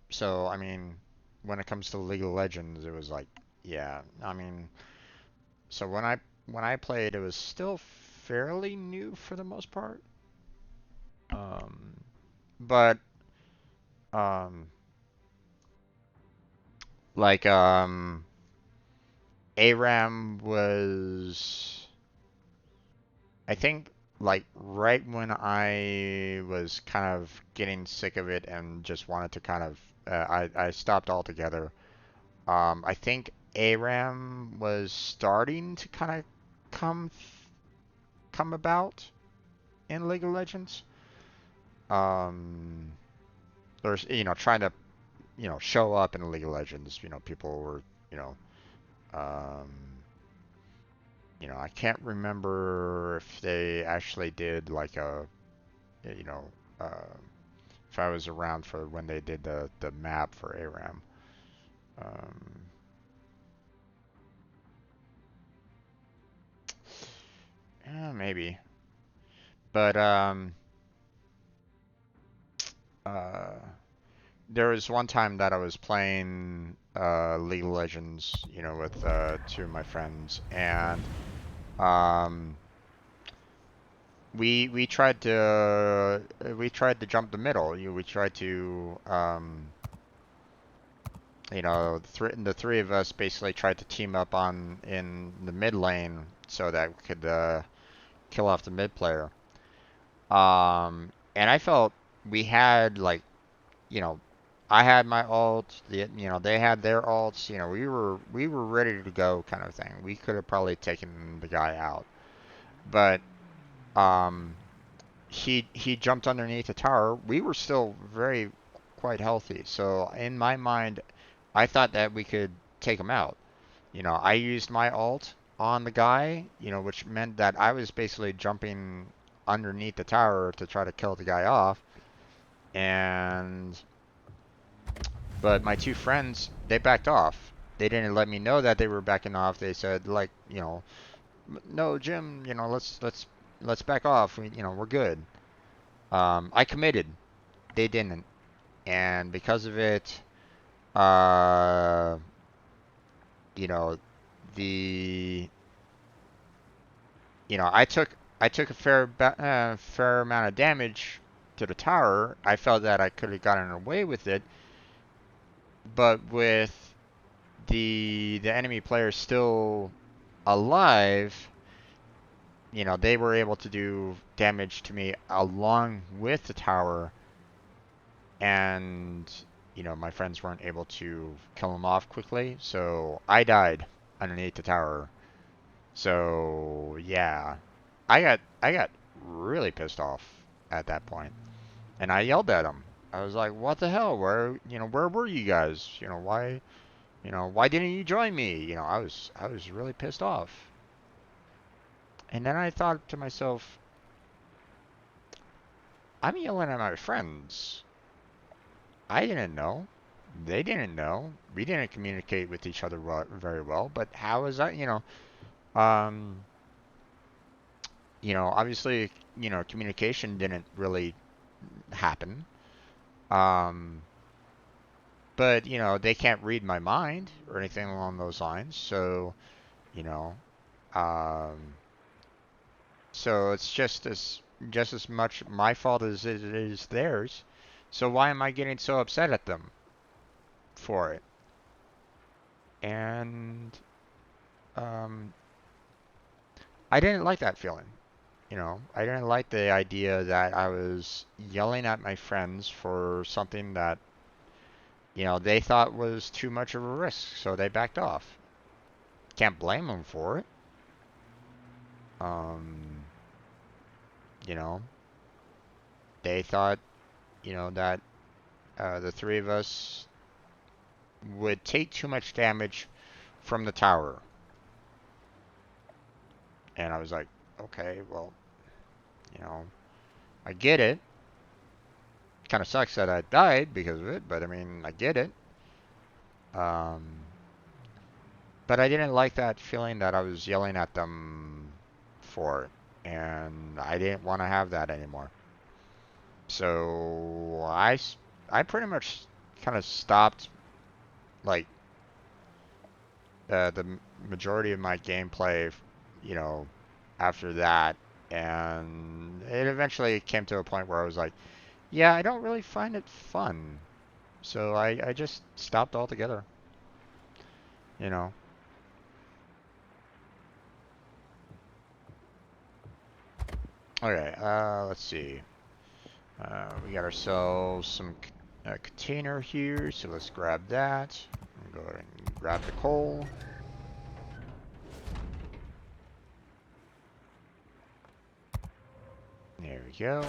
So I mean, when it comes to League of Legends, it was like, yeah, I mean, so when I played, it was still fairly new for the most part. Um, but um, like ARAM was, I think, like right when I was kind of getting sick of it and just wanted to kind of, I stopped altogether. I think ARAM was starting to kind of come come about in League of Legends. Um, there's, you know, trying to, you know, show up in League of Legends. You know, people were, you know, um, I can't remember if they actually did like a, you know, uh, if I was around for when they did the map for ARAM. Um, yeah, maybe. But uh, there was one time that I was playing League of Legends, you know, with two of my friends, and um, we tried to jump the middle. We tried to the three of us basically tried to team up on in the mid lane so that we could kill off the mid player. And I felt we had like, you know, I had my ult, they had their ults, we were ready to go kind of thing. We could have probably taken the guy out. But um he jumped underneath the tower. We were still very quite healthy. So in my mind, I thought that we could take him out. I used my ult on the guy, which meant that I was basically jumping underneath the tower to try to kill the guy off. And but my two friends, they backed off. They didn't let me know that they were backing off. They said like, no, Jim, let's back off. We're good. I committed. They didn't, and because of it, uh, you know, the I took a fair amount of damage to the tower. I felt that I could have gotten away with it, but with the enemy players still alive, they were able to do damage to me along with the tower, and my friends weren't able to kill him off quickly, so I died underneath the tower. So yeah, I got really pissed off at that point, and I yelled at him. I was like, "What the hell? Where were you guys? Why didn't you join me?" I was really pissed off. And then I thought to myself, I'm yelling at my friends. I didn't know. They didn't know. We didn't communicate with each other very well. But how is that? Um, obviously, communication didn't really happen. Um, but they can't read my mind or anything along those lines. So, you know, um, so it's just as much my fault as it is theirs. So why am I getting so upset at them for it? And um, I didn't like that feeling. I didn't like the idea that I was yelling at my friends for something that, they thought was too much of a risk, so they backed off. Can't blame them for it. Um, you know, they thought, that the three of us would take too much damage from the tower. And I was like, okay, well, you know, I get it. Kind of sucks that I died because of it, but I mean, I get it. Um, But I didn't like that feeling that I was yelling at them for, and I didn't want to have that anymore. So I pretty much kind of stopped like the majority of my gameplay, you know, after that, and it eventually came to a point where I was like, yeah, I don't really find it fun. So I just stopped altogether, you know. Okay, let's see. We got ourselves some container here, so let's grab that. Go ahead and grab the coal. There we go.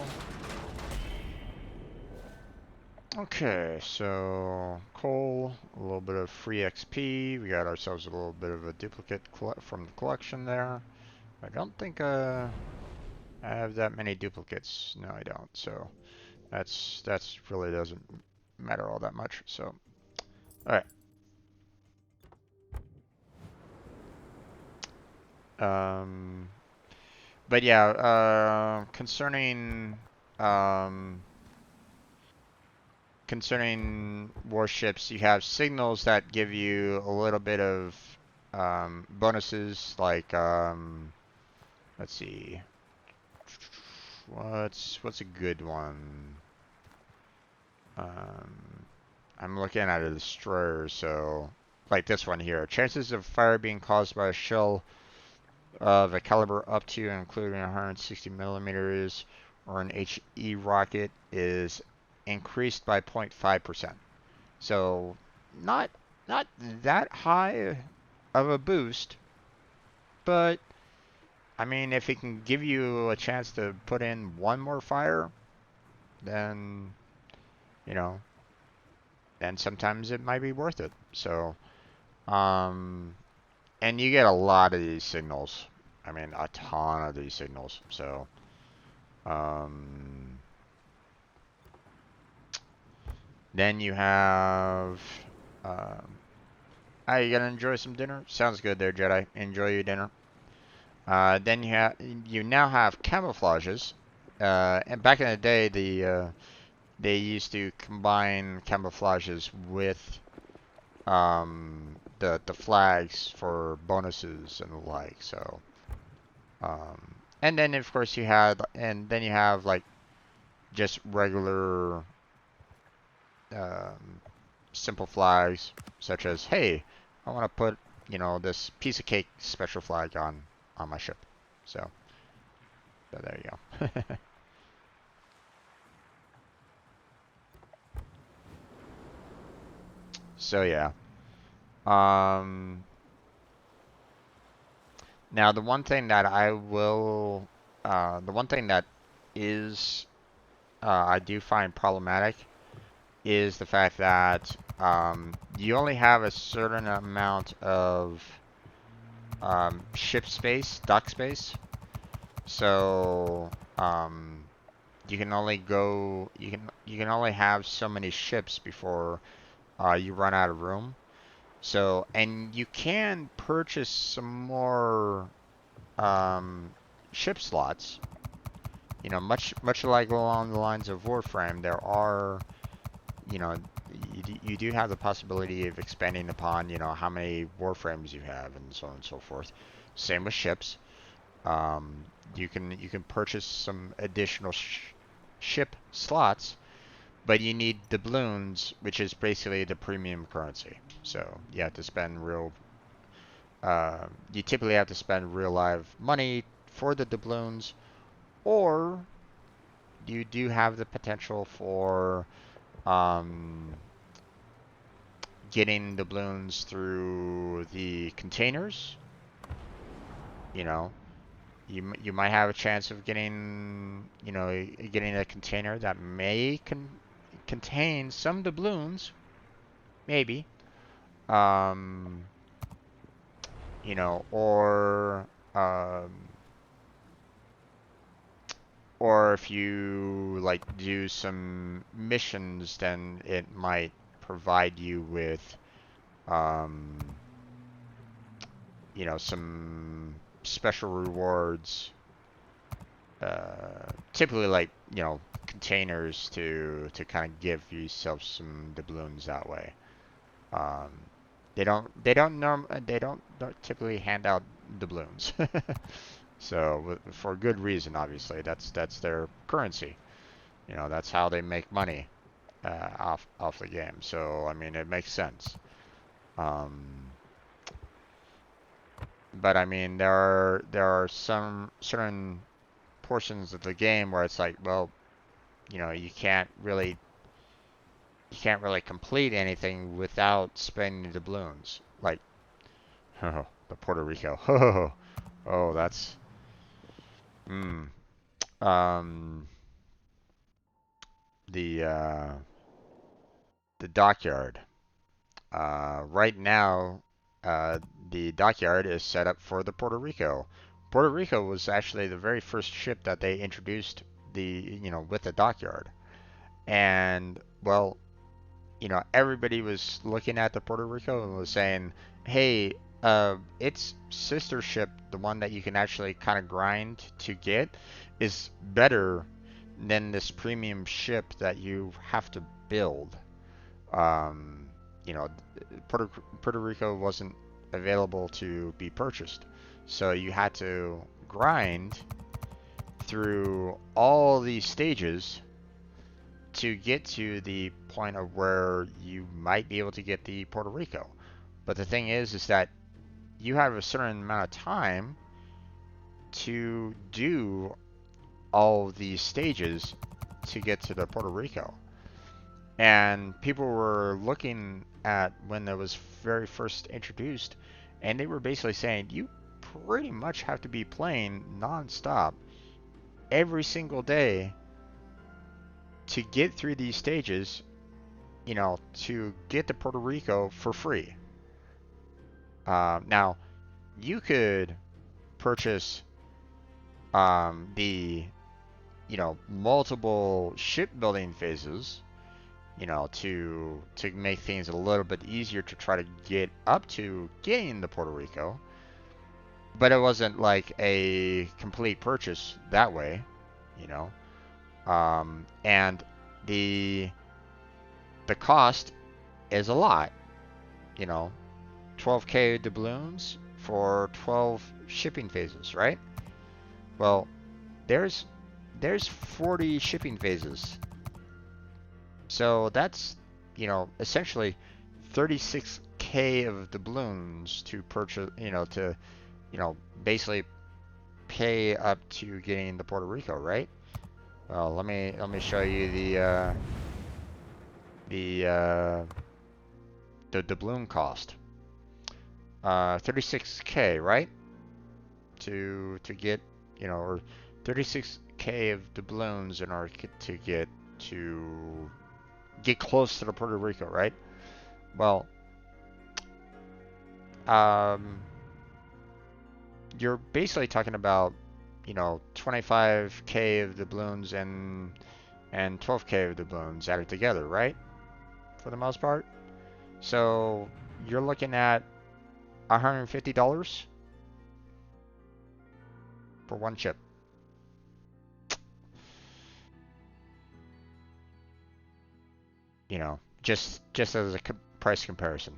Okay, so coal, a little bit of free XP. We got ourselves a little bit of a duplicate from the collection there. I don't think I have that many duplicates. No, I don't. So that's really doesn't matter all that much. So, all right. Um, but yeah, um, concerning warships, you have signals that give you a little bit of bonuses, like let's see, what's a good one? Um, I'm looking at a destroyer, so like this one here. Chances of fire being caused by a shell of a caliber up to and including 160 millimeters or an HE rocket is increased by 0.5%. So not not that high of a boost, but I mean if it can give you a chance to put in one more fire, then you know, then sometimes it might be worth it. So, um, and you get a lot of these signals. I mean, a ton of these signals. So, um, then you have, um, ah, you gonna enjoy some dinner? Sounds good there, Jedi. Enjoy your dinner. Then you now have camouflages. And back in the day, they used to combine camouflages with the flags for bonuses and the like. So and then of course you have like just regular um, simple flags such as, hey, I want to put, you know, this piece of cake special flag on my ship. So there you go. So yeah. Um, Now the one thing that the one thing that is I do find problematic is the fact that you only have a certain amount of ship space, dock space. So you can only you can only have so many ships before you run out of room. So, and you can purchase some more ship slots. You know, much like along the lines of Warframe, there are, you know, you do have the possibility of expanding upon, you know, how many Warframes you have and so on and so forth. Same with ships. You can purchase some additional ship slots, but you need doubloons, which is basically the premium currency. So you have to spend you typically have to spend real live money for the doubloons, or you do have the potential for um, getting doubloons through the containers. You know, you might have a chance of getting, you know, getting a container that may contain some doubloons, maybe. Um, you know, or if you like do some missions, then it might provide you with um, you know, some special rewards, typically like, you know, containers to kind of give yourself some doubloons that way. Um, they don't typically hand out doubloons. So for good reason, obviously. That's their currency. You know, that's how they make money off the game. So I mean, it makes sense. Um, but I mean, there are some certain portions of the game where it's like, well, you know, you can't really complete anything without spending the doubloons. Like, oh, the Puerto Rico. Oh, that's mm, um the uh the dockyard. Right now, the dockyard is set up for the Puerto Rico. Puerto Rico was actually the very first ship that they introduced with the dockyard. And well, everybody was looking at the Puerto Rico and was saying, "Hey, its sister ship, the one that you can actually kind of grind to get, is better than this premium ship that you have to build." Um, you know, Puerto Rico wasn't available to be purchased, so you had to grind through all these stages to get to the point of where you might be able to get the Puerto Rico. But the thing is that you have a certain amount of time to do all these stages to get to the Puerto Rico. And people were looking at when it was very first introduced, and they were basically saying you pretty much have to be playing non-stop every single day to get through these stages, to get to Puerto Rico for free. Now, you could purchase the, multiple shipbuilding phases, to make things a little bit easier to try to get up to getting the Puerto Rico. But it wasn't like a complete purchase that way, you know. And the cost is a lot, you know. 12K doubloons for 12 shipping phases, right? Well, there's 40 shipping phases. So that's, essentially 36K of doubloons to purchase, basically pay up to getting the Puerto Rico, right? Well, let me show you the doubloon cost. 36K, right? To get, or 36K of doubloons in order to get close to the Puerto Rico, right? Well, you're basically talking about, 25K of doubloons and 12K of doubloons added together, right? For the most part. So you're looking at $150 for one chip. Just as a price comparison.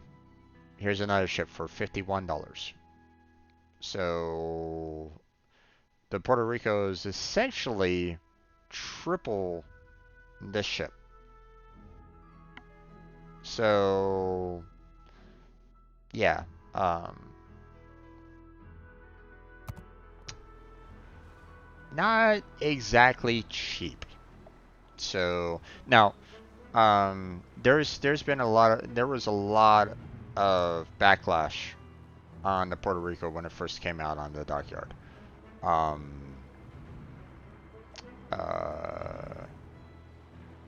Here's another ship for $51. So the Puerto Rico is essentially triple this ship. So yeah, not exactly cheap. So now, there was a lot of backlash on the Puerto Rico when it first came out on the dockyard. Uh,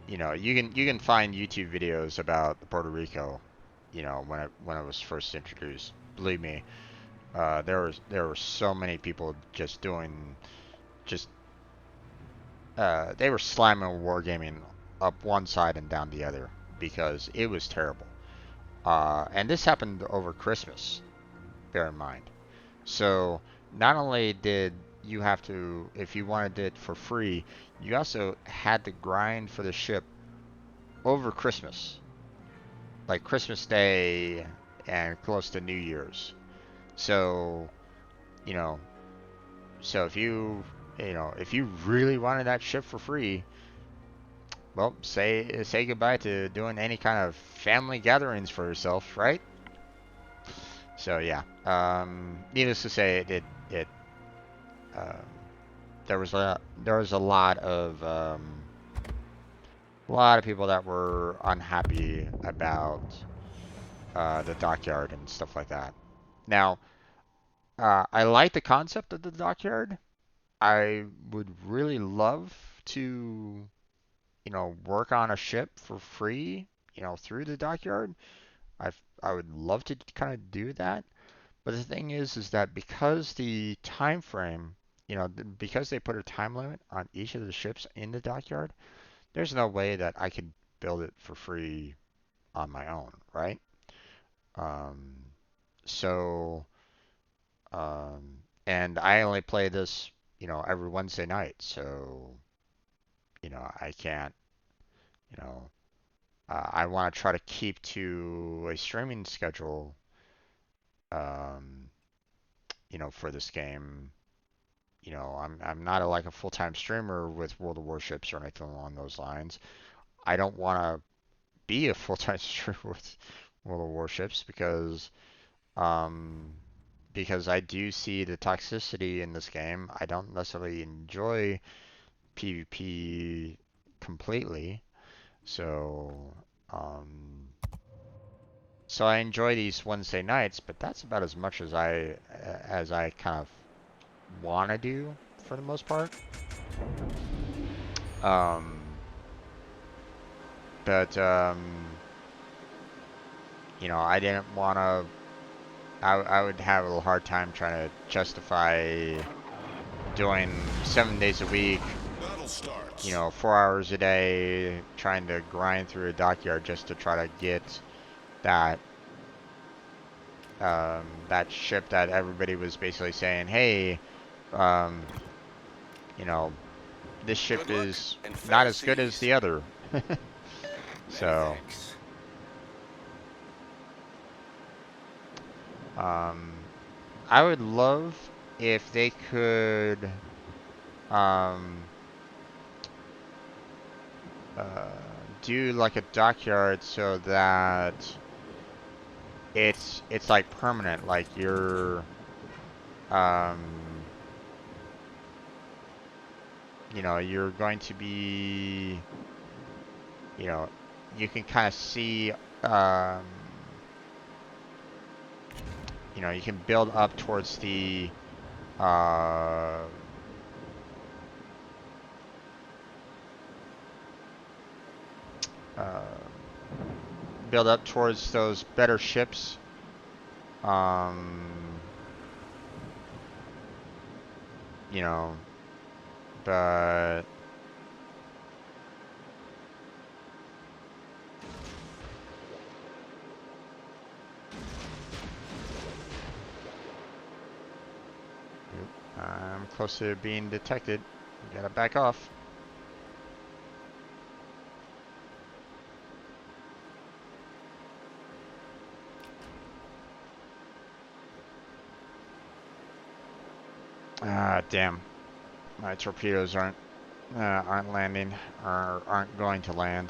you can find YouTube videos about the Puerto Rico, when it was first introduced. Believe me, there were so many people just they were slamming wargaming up one side and down the other because it was terrible. And this happened over Christmas. Bear in mind. So not only did you have to, if you wanted it for free, you also had to grind for the ship over Christmas, like Christmas Day and close to New Year's. So, you know, so if you really wanted that ship for free, well, say goodbye to doing any kind of family gatherings for yourself, right? So yeah, needless to say, it um, there was a lot of people that were unhappy about the dockyard and stuff like that. Now, I like the concept of the dockyard. I would really love to, work on a ship for free, through the dockyard. I would love to kind of do that. But the thing is that because the time frame, because they put a time limit on each of the ships in the dockyard, there's no way that I could build it for free on my own, right? Um, so, and I only play this, every Wednesday night, so, I can't, you know, I want to try to keep to a streaming schedule, um, for this game. I'm not like a full-time streamer with World of Warships or anything along those lines. I don't want to be a full-time streamer with World of Warships um, because I do see the toxicity in this game. I don't necessarily enjoy PvP completely, so um, so I enjoy these Wednesday nights, but that's about as much as I kind of want to do for the most part. Um, but I didn't want to. I would have a little hard time trying to justify doing 7 days a week, Battle starts. 4 hours a day, trying to grind through a dockyard just to try to get that that ship that everybody was basically saying, hey, um, you know, this ship Good luck is and not fair as good as seas. the other. Many So, thanks. I would love if they could, um, do like a dockyard so that it's like permanent, like um, you're going to be, you know, you can kind of see, um, you can build up towards uh, uh, build up towards those better ships. Um, you know, but oop, I'm close to being detected. Gotta back off. Ah, damn. My torpedoes aren't landing or aren't going to land.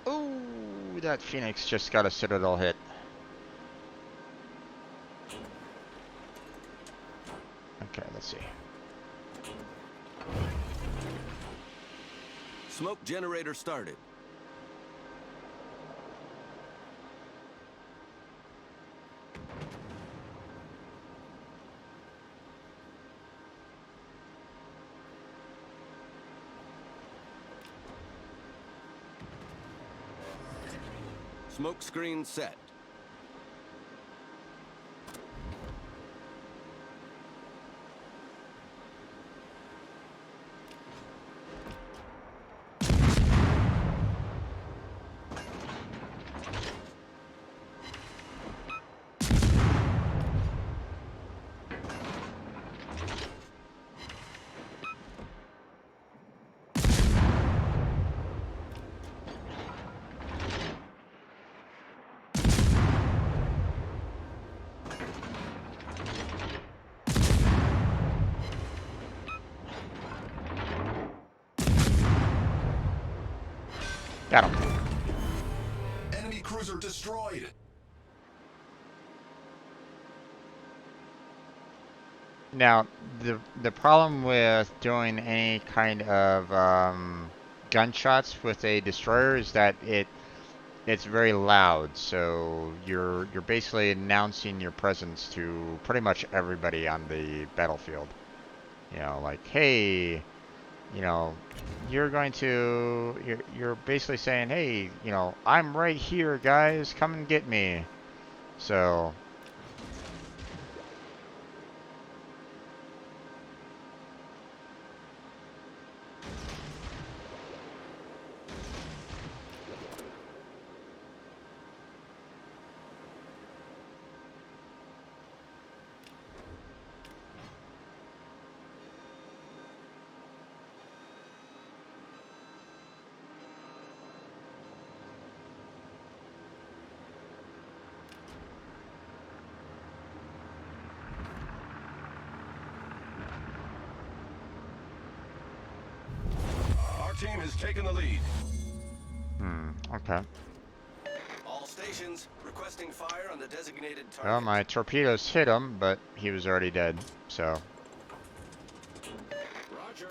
Ooh, that Phoenix just got a Citadel hit. Okay, let's see. Smoke generator started. Smoke screen set. Got him. Enemy cruiser destroyed. Now, the problem with doing any kind of gunshots with a destroyer is that it's very loud. So you're basically announcing your presence to pretty much everybody on the battlefield. You know, like, hey, you know, you're basically saying, hey, you know, I'm right here, guys, come and get me. So Our team has taken the lead. okay. All stations requesting fire on the designated target. Well, my torpedoes hit him, but he was already dead, so. Roger.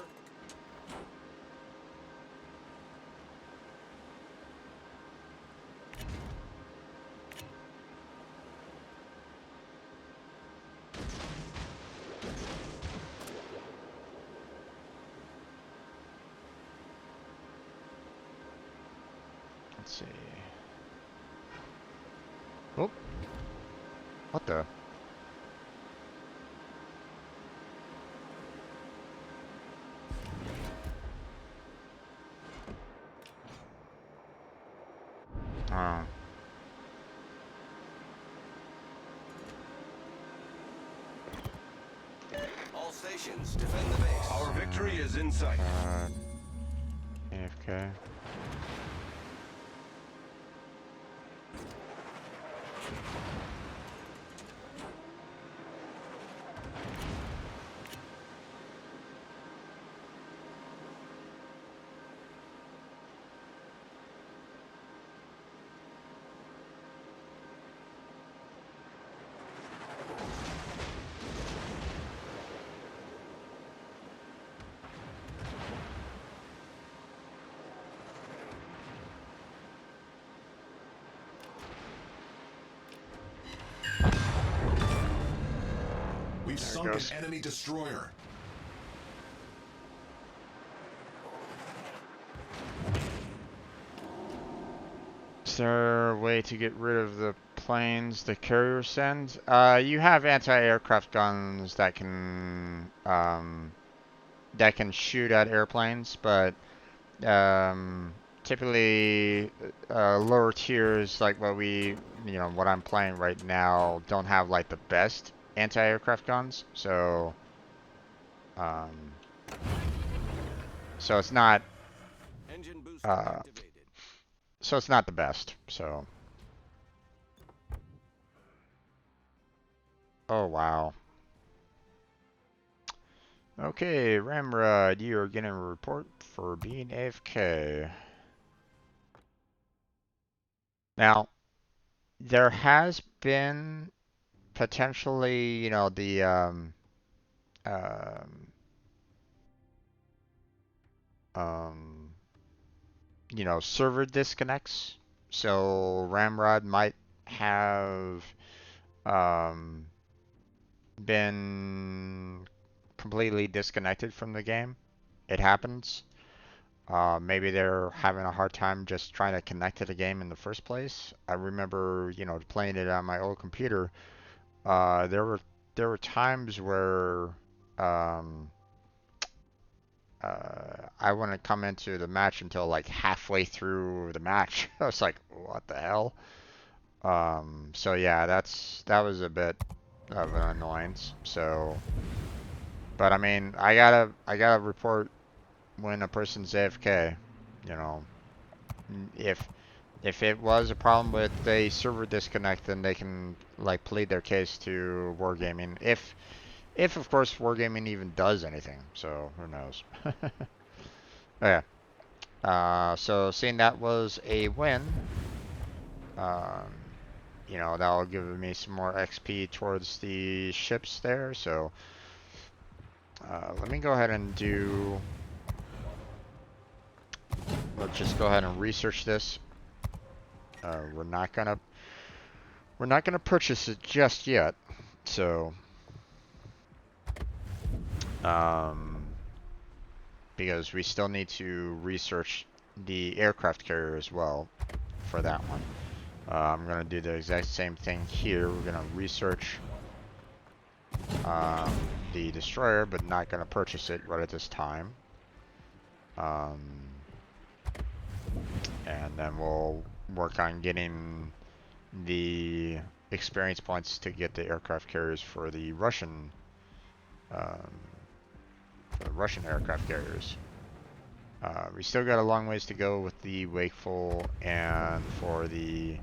Let's see. Oh. What the? Oh. All stations defend the base. Our victory is in sight. AFK. We've There it sunk an goes. enemy destroyer. Is there a way to get rid of the planes the carrier sends? You have anti-aircraft guns that can shoot at airplanes, but typically lower tiers like what I'm playing right now don't have like the best anti-aircraft guns, um, so it's not Engine booster uh, activated. so it's not the best. So, oh wow. Okay, Ramrod, you are getting a report for being AFK. Now, there has been potentially, um, um, server disconnects. So Ramrod might have um, been completely disconnected from the game. It happens. Maybe they're having a hard time just trying to connect to the game in the first place. I remember, playing it on my old computer. There were times where um, I wouldn't come into the match until like halfway through the match. I was like, what the hell? So yeah, that was a bit of an annoyance. So, but I mean, I gotta report when a person's AFK. You know, if it was a problem with a server disconnect, then they can like plead their case to Wargaming. If of course Wargaming even does anything. So who knows? Yeah. So seeing that was a win, um, you know, that'll give me some more XP towards the ships there. So let me go ahead and do. Let's just go ahead and research this. We're not gonna purchase it just yet. So because we still need to research the aircraft carrier as well for that one. I'm going to do the exact same thing here. We're going to research the destroyer, but not going to purchase it right at this time. And then we'll work on getting the experience points to get the aircraft carriers for the Russian aircraft carriers. We still got a long ways to go with the Wakeful and for the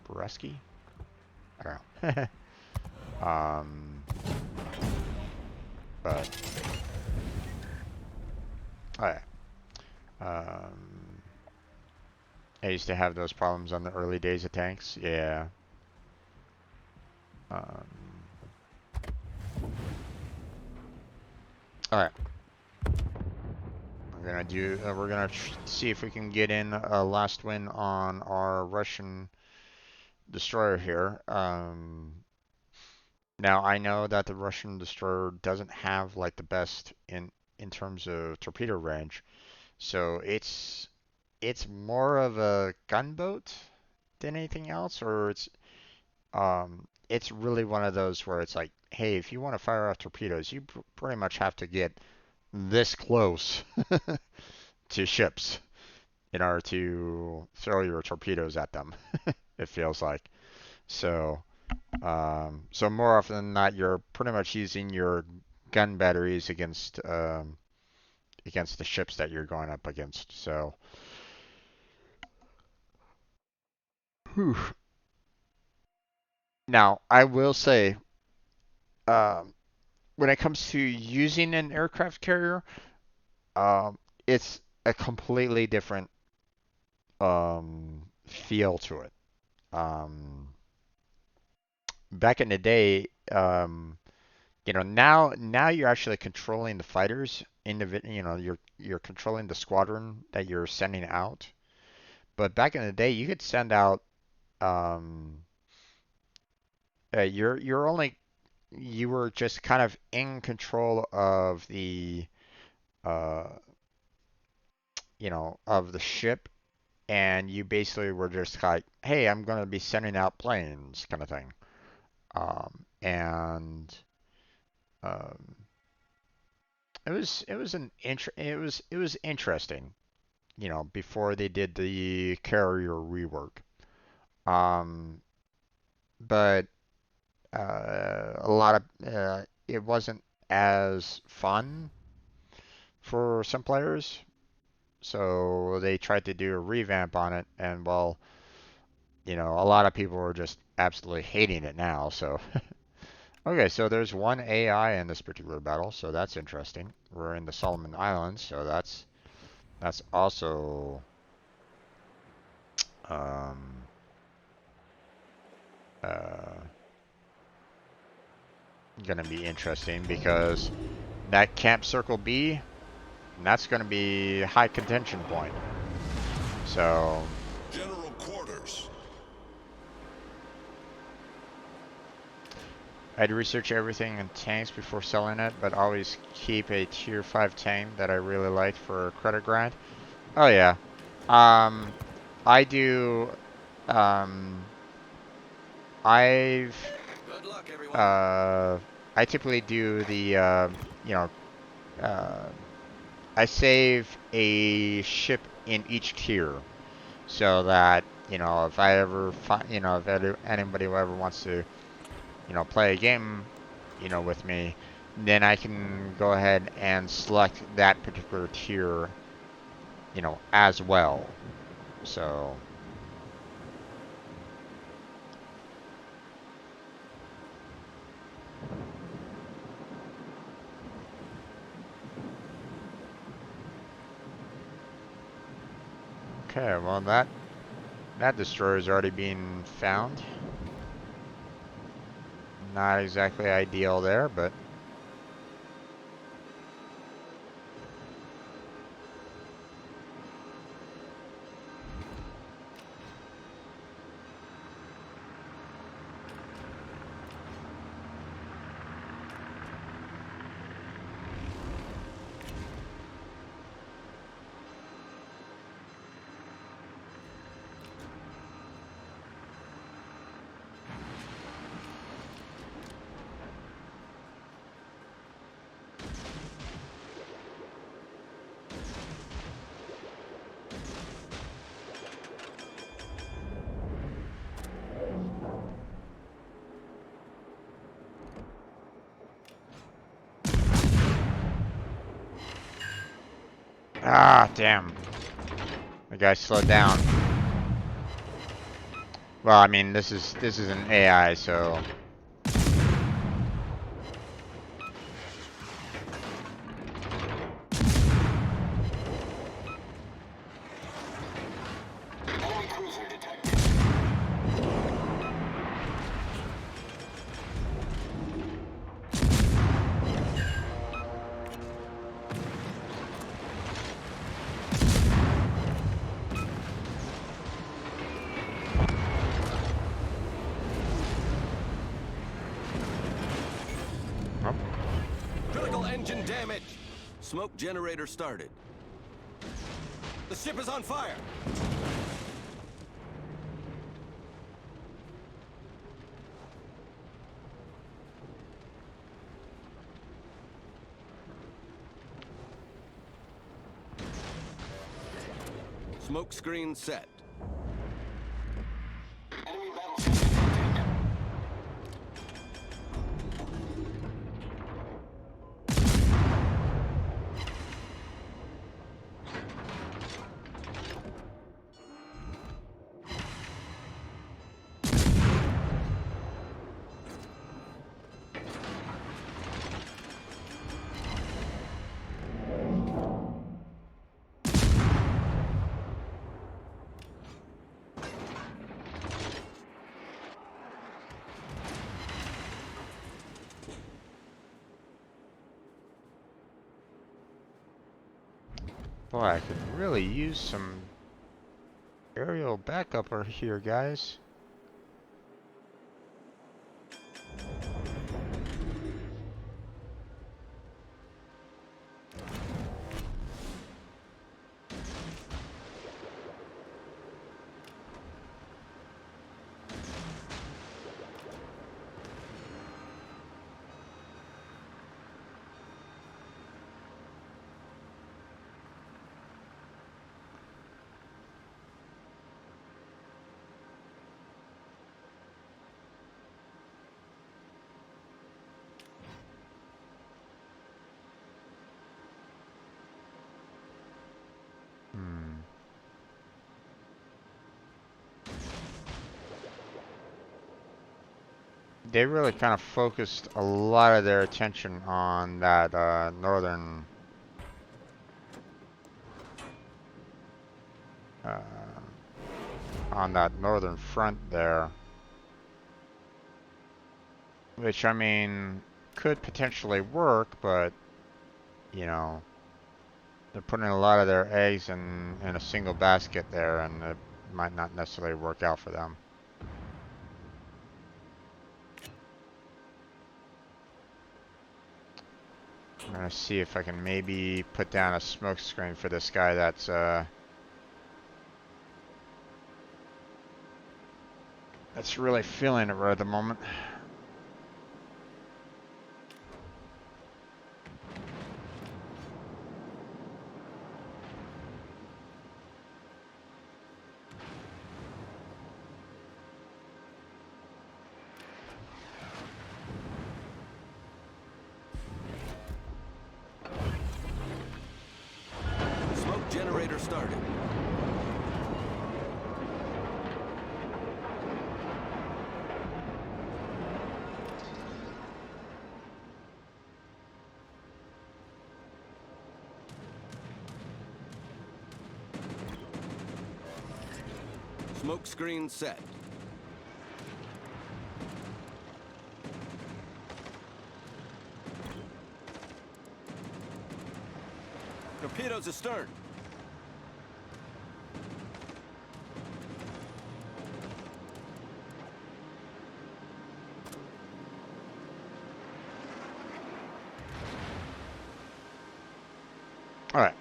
Bureski? I don't know. But alright. I used to have those problems on the early days of tanks. Yeah. Alright. We're gonna see if we can get in a last win on our Russian destroyer here. Now I know that the Russian destroyer doesn't have like the best in terms of torpedo range, so it's more of a gunboat than anything else, or it's really one of those where it's like, hey, if you want to fire off torpedoes, you pretty much have to get this close to ships in order to throw your torpedoes at them. It feels like. So, so more often than not, you're pretty much using your gun batteries against the ships that you're going up against. So, whew. Now I will say, when it comes to using an aircraft carrier, it's a completely different feel to it. Back in the day, you know, now you're actually controlling the fighters. You know, you're controlling the squadron that you're sending out. But back in the day, you could send out. You're only you were just kind of in control of the uh, you know, of the ship, and you basically were just like, hey, I'm going to be sending out planes, kind of thing. And um, it was interesting, you know, before they did the carrier rework. Um, but a lot of it wasn't as fun for some players, so they tried to do a revamp on it, and well, you know, a lot of people are just absolutely hating it now. So, okay, so there's one AI in this particular battle, so that's interesting. We're in the Solomon Islands, so that's also um, uh, gonna be interesting because that Camp Circle B, and that's gonna be high contention point. So. General quarters. I'd research everything in tanks before selling it, but always keep a tier 5 tank that I really like for a credit grind. Oh yeah. I do, I've, Good luck, everyone. I typically do the, you know, uh, I save a ship in each tier so that, you know, if I ever find, you know, if anybody ever wants to, you know, play a game, you know, with me, then I can go ahead and select that particular tier, you know, as well. So, Okay, well that destroyer is already being found. Not exactly ideal there, but ah, damn. The guy slowed down. Well, I mean, this is an AI, so Enemy cruiser detected. oh, Critical engine damage. Smoke generator started. The ship is on fire. Smoke screen set. Enemy battleship detected. boy, I could really use some aerial backup over here, guys. Hmm. They really kind of focused a lot of their attention on that uh, northern front there, which I mean could potentially work, but you know they're putting a lot of their eggs in a single basket there, and it might not necessarily work out for them. I'm gonna see if I can maybe put down a smoke screen for this guy that's really feeling it right at the moment. Smoke generator started. Smoke screen set. Torpedoes astern. All right.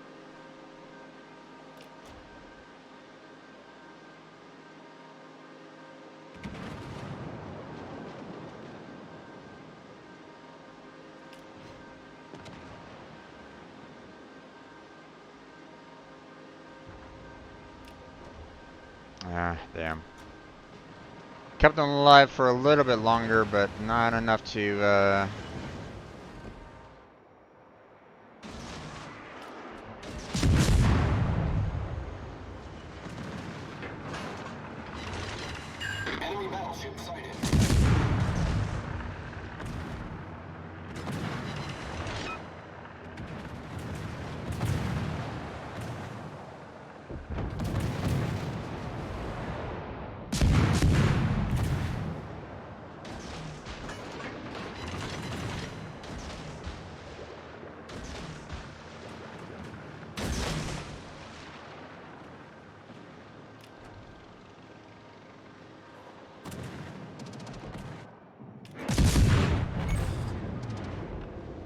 Ah, damn. Kept them alive for a little bit longer, but not enough to, Enemy battleship sighted.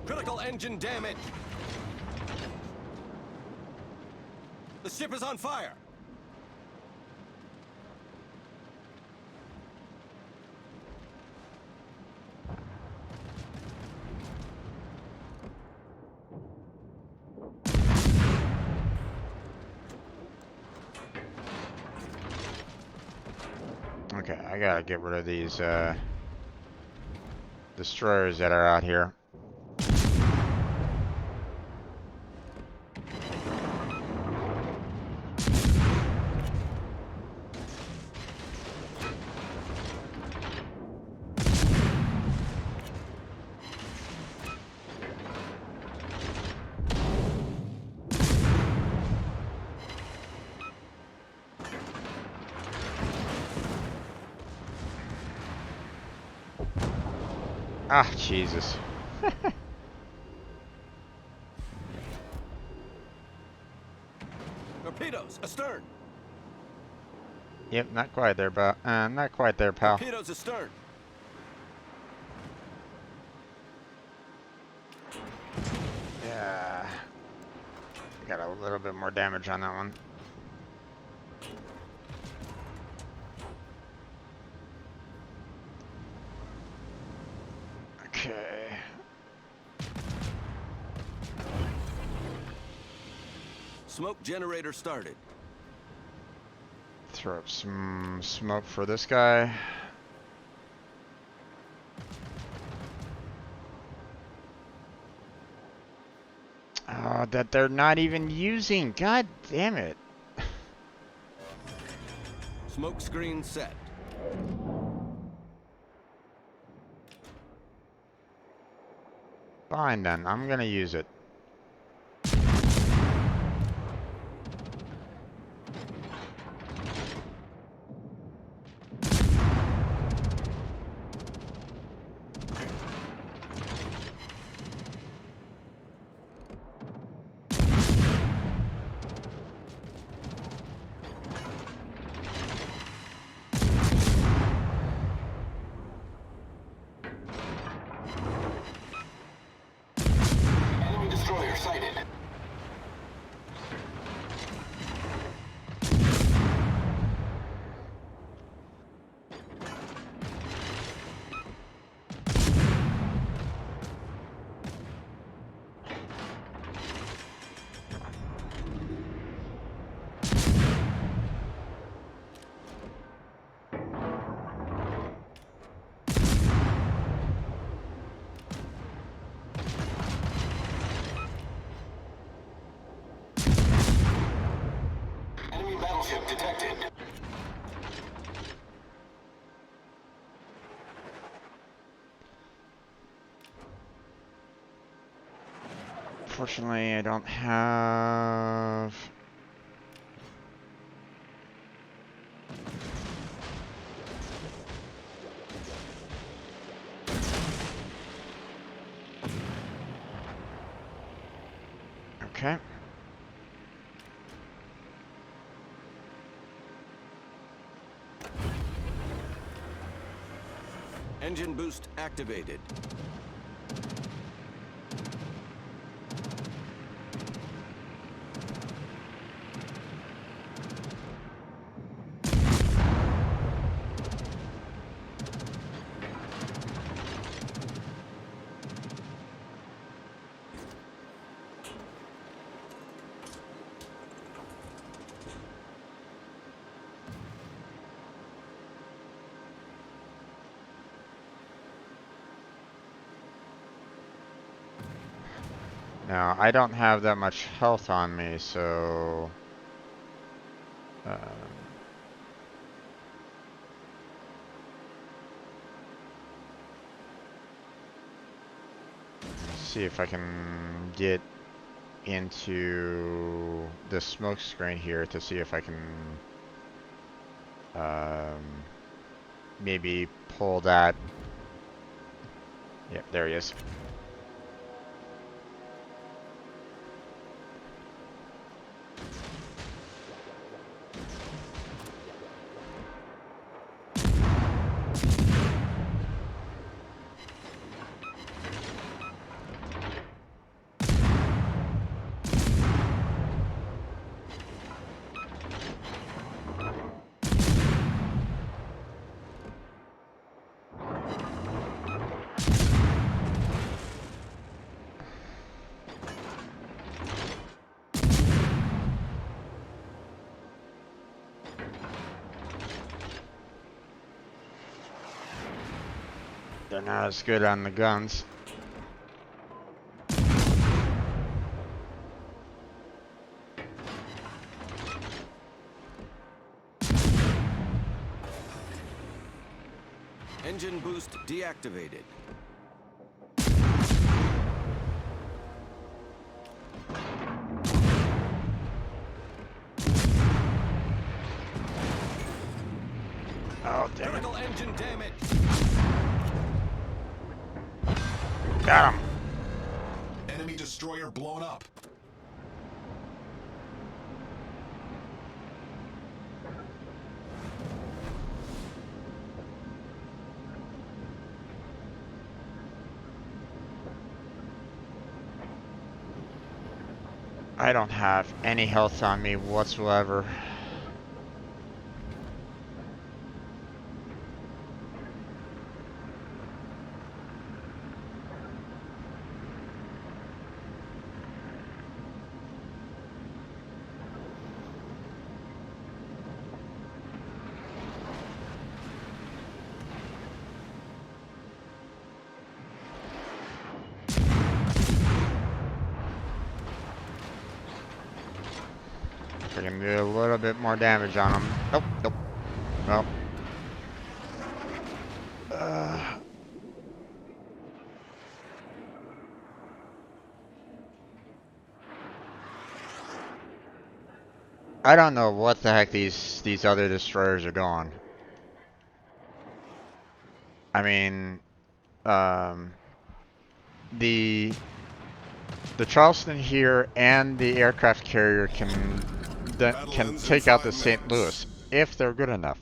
Critical engine damage. The ship is on fire. okay, I gotta get rid of these, destroyers that are out here. Ah, Jesus. Torpedoes astern. Yep, not quite there, pal. Not quite there, pal. Torpedoes astern. Yeah. Got a little bit more damage on that one. Okay. Smoke generator started. Throw up some smoke for this guy. That they're not even using. God damn it. Smoke screen set. Fine then, I'm gonna use it. Enemy destroyer sighted. Enemy battleship detected. Fortunately, I don't have Okay. Engine boost activated. Now, I don't have that much health on me, so... let's see if I can get into the smoke screen here to see if I can maybe pull that. Yep, there he is. They're not as good on the guns. Engine boost deactivated. Oh, damn it. Critical engine damage. Got him. Enemy destroyer blown up. I don't have any health on me whatsoever. I can do a little bit more damage on him. Nope, nope, nope. I don't know what the heck these other destroyers are doing. I mean, the Charleston here and the aircraft carrier can take out the St. Louis if they're good enough.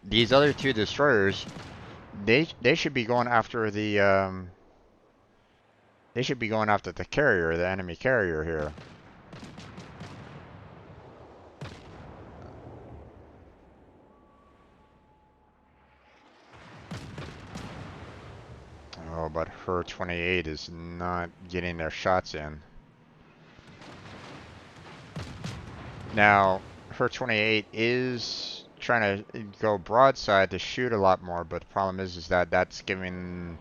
These other two destroyers, they should be going after the they should be going after the carrier, the enemy carrier here. Oh, but her 28 is not getting their shots in. Now, her 28 is trying to go broadside to shoot a lot more, but the problem is that that's giving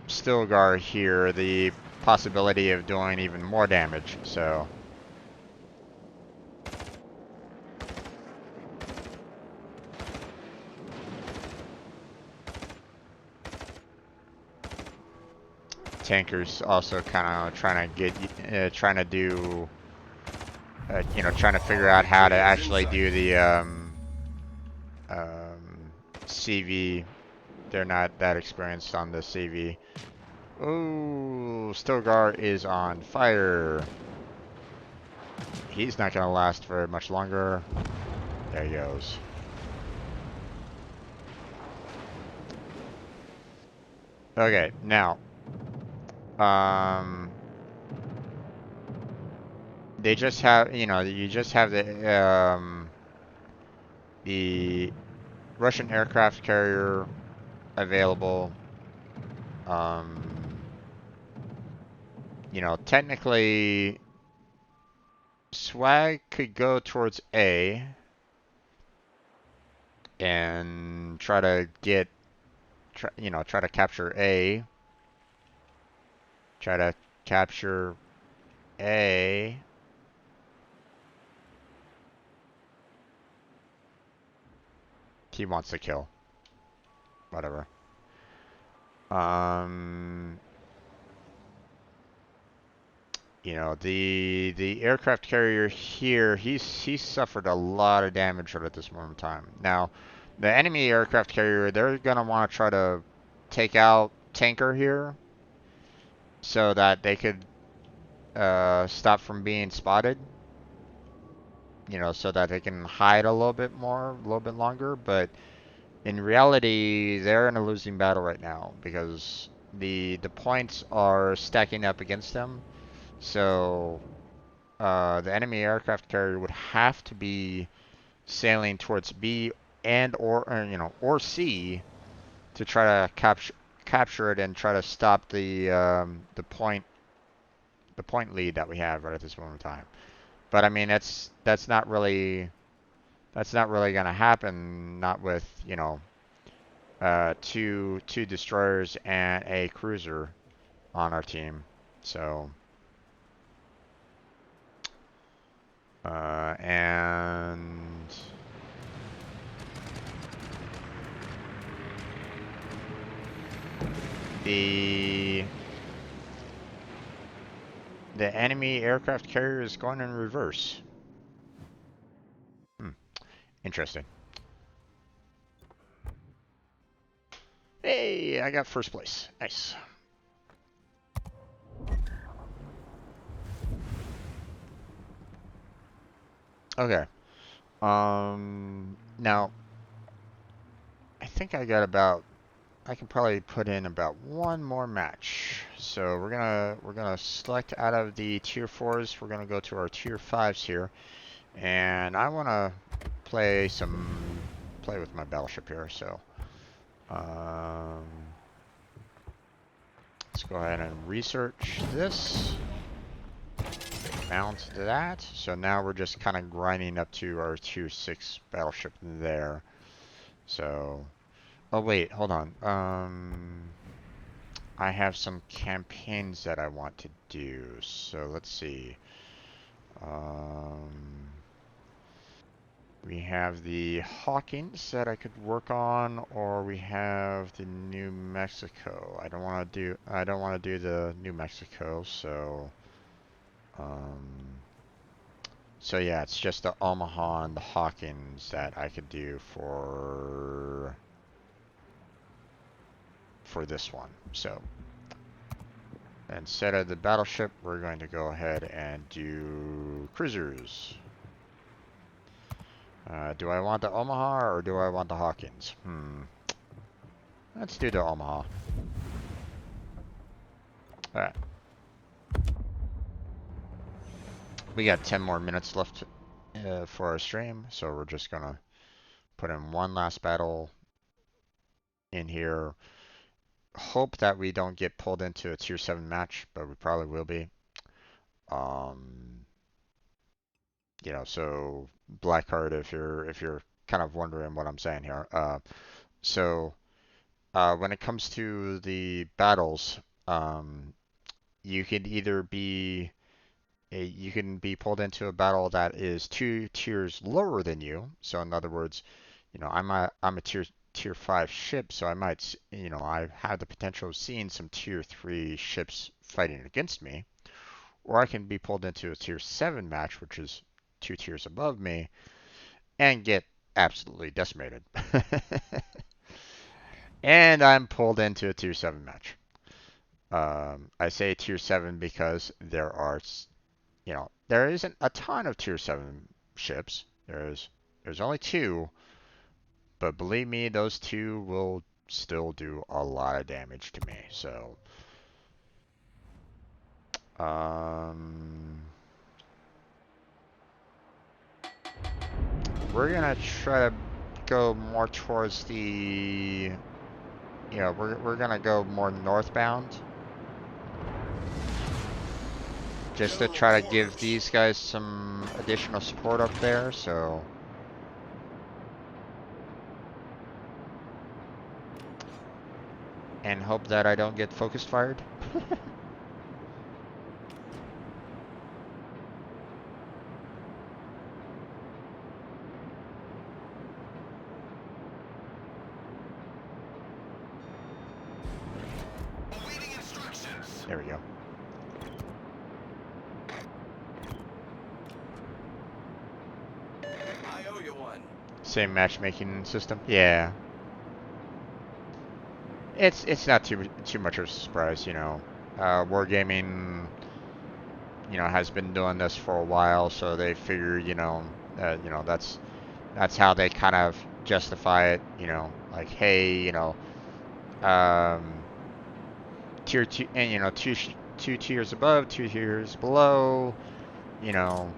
Stilgar here the possibility of doing even more damage. So Tanker's also kind of trying to get trying to do you know, trying to figure out how to actually do the CV. They're not that experienced on the CV. Oh, Stilgar is on fire. He's not gonna last very much longer. There he goes. Okay, now, they just have, you just have the Russian aircraft carrier available. Technically, Swag could go towards A and try to try to capture A. Try to capture A. He wants to kill. Whatever. The aircraft carrier here, he's suffered a lot of damage at this moment in time. Now, the enemy aircraft carrier, they're gonna want to try to take out tanker here so that they could stop from being spotted. So that they can hide a little bit more, a little bit longer. But in reality, they're in a losing battle right now because the points are stacking up against them. So the enemy aircraft carrier would have to be sailing towards B or C to try to capture it and try to stop the point lead that we have right at this moment in time. But I mean that's not really gonna happen. Not with two destroyers and a cruiser on our team. So and the enemy aircraft carrier is going in reverse. Interesting. Hey, I got first place. Nice. Okay. Now, I think I can probably put in about one more match. So we're gonna select out of the tier 4s. We're gonna go to our tier 5s here, and I wanna play with my battleship here. So, let's go ahead and research this. Mount that. So now we're just kind of grinding up to our tier 6 battleship there. So, oh wait, hold on. I have some campaigns that I want to do. So let's see. We have the Hawkins that I could work on, or we have the New Mexico. I don't want to do the New Mexico, so so yeah, it's just the Omaha and the Hawkins that I could do for this one. So instead of the battleship, we're going to go ahead and do cruisers. Do I want the Omaha or do I want the Hawkins? Let's do the Omaha. Alright. We got 10 more minutes left for our stream, so we're just gonna put in one last battle in here. Hope that we don't get pulled into a tier 7 match, but we probably will be. So Blackheart, if you're kind of wondering what I'm saying here. When it comes to the battles, you can either be you can be pulled into a battle that is 2 tiers lower than you. So in other words, I'm a tier 5 ship, so I might, I have the potential of seeing some tier 3 ships fighting against me. Or I can be pulled into a tier 7 match, which is 2 tiers above me, and get absolutely decimated. And I'm pulled into a tier 7 match. I say tier 7 because there are, you know, there isn't a ton of tier 7 ships. There's only 2, but believe me, those 2 will still do a lot of damage to me. So, we're gonna try to go more towards the, you know, we're gonna go more northbound, just to General try to give quarters. these guys some additional support up there. So, and hope that I don't get focus fired. Awaiting instructions. There we go. I owe you one. Same matchmaking system. Yeah. It's not too much of a surprise, you know. Wargaming, you know, has been doing this for a while, so they figure, you know, that's how they kind of justify it, you know, like, hey, you know, tier 2, and you know, two tiers above, 2 tiers below, you know,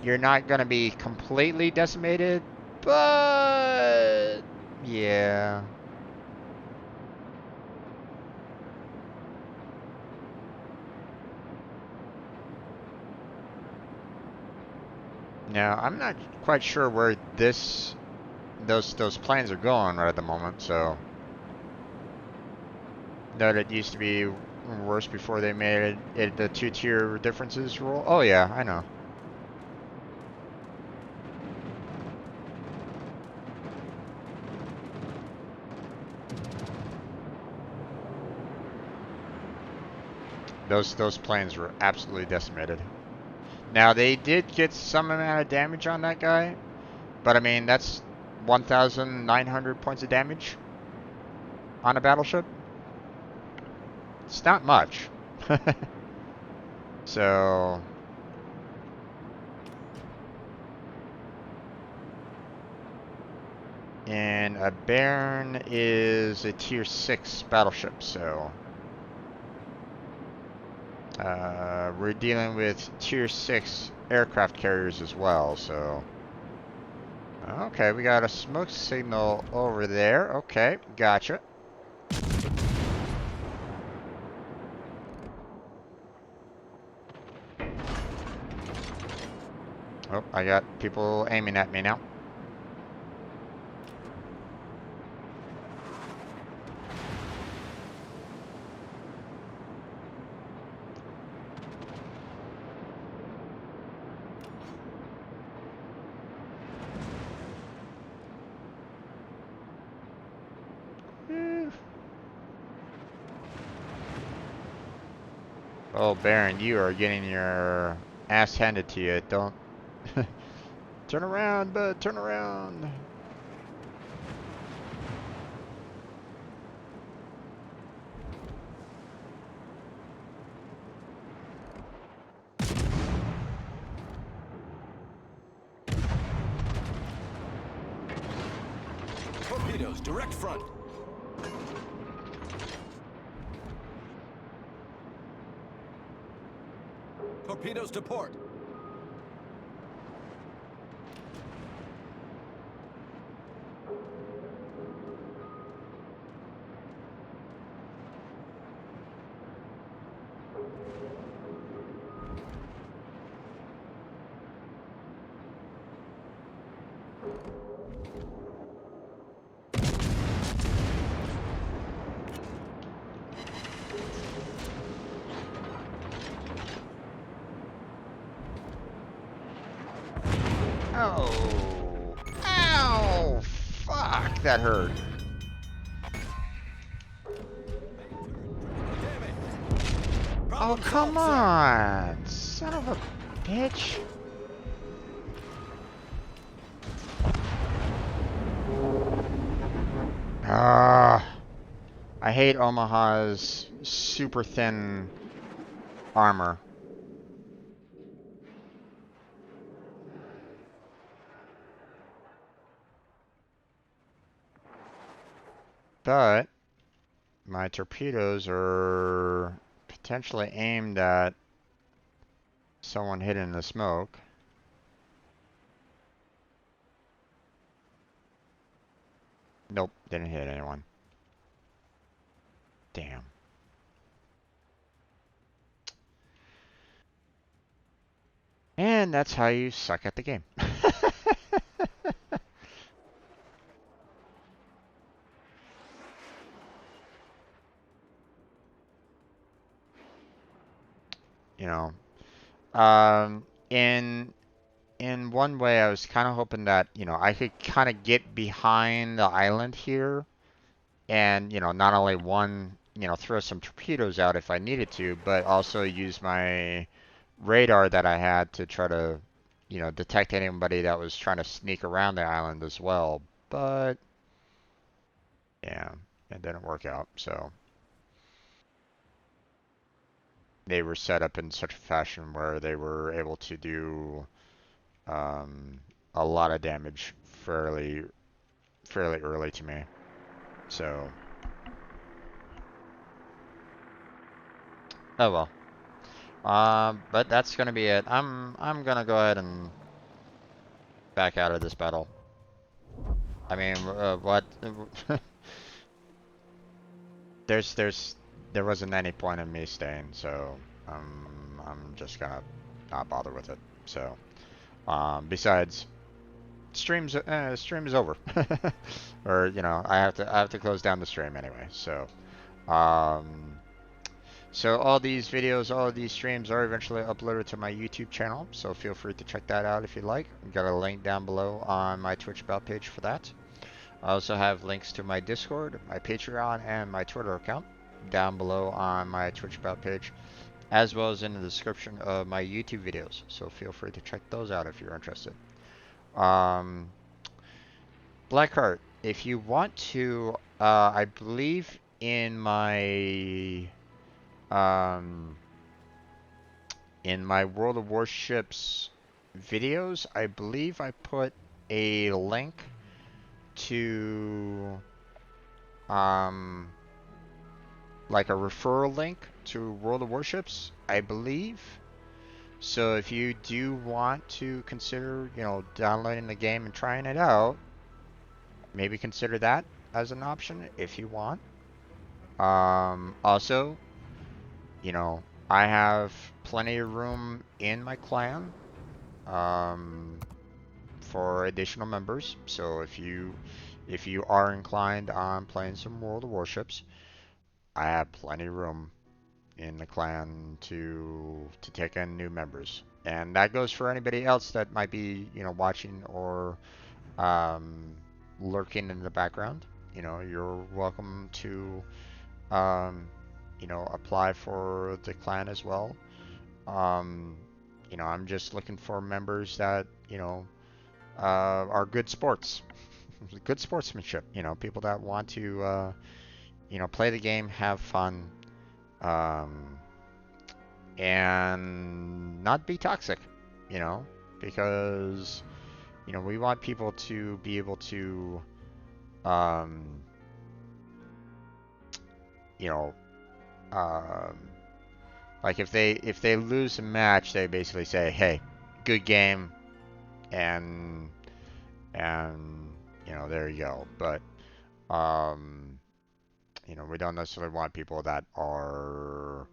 you're not gonna be completely decimated, but yeah. Now, I'm not quite sure where those planes are going right at the moment, so that it used to be worse before they made it the 2-tier differences rule. Oh yeah, I know. Those planes were absolutely decimated. Now they did get some amount of damage on that guy, but I mean that's 1,900 points of damage on a battleship. It's not much. So and a Baron is a tier 6 battleship, so we're dealing with tier 6 aircraft carriers as well, so okay, we got a smoke signal over there. Okay, gotcha. Oh, I got people aiming at me now. Oh, Baron, you are getting your ass handed to you. Don't turn around, bud. Turn around. Torpedoes, direct front. Torpedoes to port. Oh. Ow! Fuck, that hurt. Oh, come on! Son of a bitch. Ah. I hate Omaha's super thin armor. But my torpedoes are potentially aimed at someone hidden in the smoke. Nope, didn't hit anyone. Damn. And that's how you suck at the game. You know, in one way, I was kind of hoping that, you know, I could kind of get behind the island here and, you know, not only throw some torpedoes out if I needed to, but also use my radar that I had to try to, you know, detect anybody that was trying to sneak around the island as well. But, yeah, it didn't work out, so. They were set up in such a fashion where they were able to do a lot of damage fairly early to me. So, oh well. But that's gonna be it. I'm gonna go ahead and back out of this battle. I mean, what? There wasn't any point in me staying, so I'm just gonna not bother with it. So, besides, stream is over, or you know, I have to close down the stream anyway. So, um, so all these videos, all of these streams are eventually uploaded to my YouTube channel. So feel free to check that out if you like. I've got a link down below on my Twitch about page for that. I also have links to my Discord, my Patreon, and my Twitter account down below on my Twitch about page, as well as in the description of my YouTube videos. So feel free to check those out if you're interested. Um, Blackheart, if you want to, I believe um, in my World of Warships videos, I believe I put a link to like a referral link to World of Warships, I believe. So if you do want to consider, you know, downloading the game and trying it out, maybe consider that as an option if you want. Also, you know, I have plenty of room in my clan for additional members. So if you are inclined on playing some World of Warships, I have plenty of room in the clan to take in new members. And that goes for anybody else that might be, you know, watching or lurking in the background. You know, you're welcome to um, you know, apply for the clan as well. Um, you know, I'm just looking for members that, you know, are good sports, good sportsmanship. You know, people that want to, you know, play the game, have fun, um, and not be toxic. You know, because you know we want people to be able to, um, you know, um, like if they lose a match, they basically say, "Hey, good game," and you know there you go. But um, you know we don't necessarily want people that are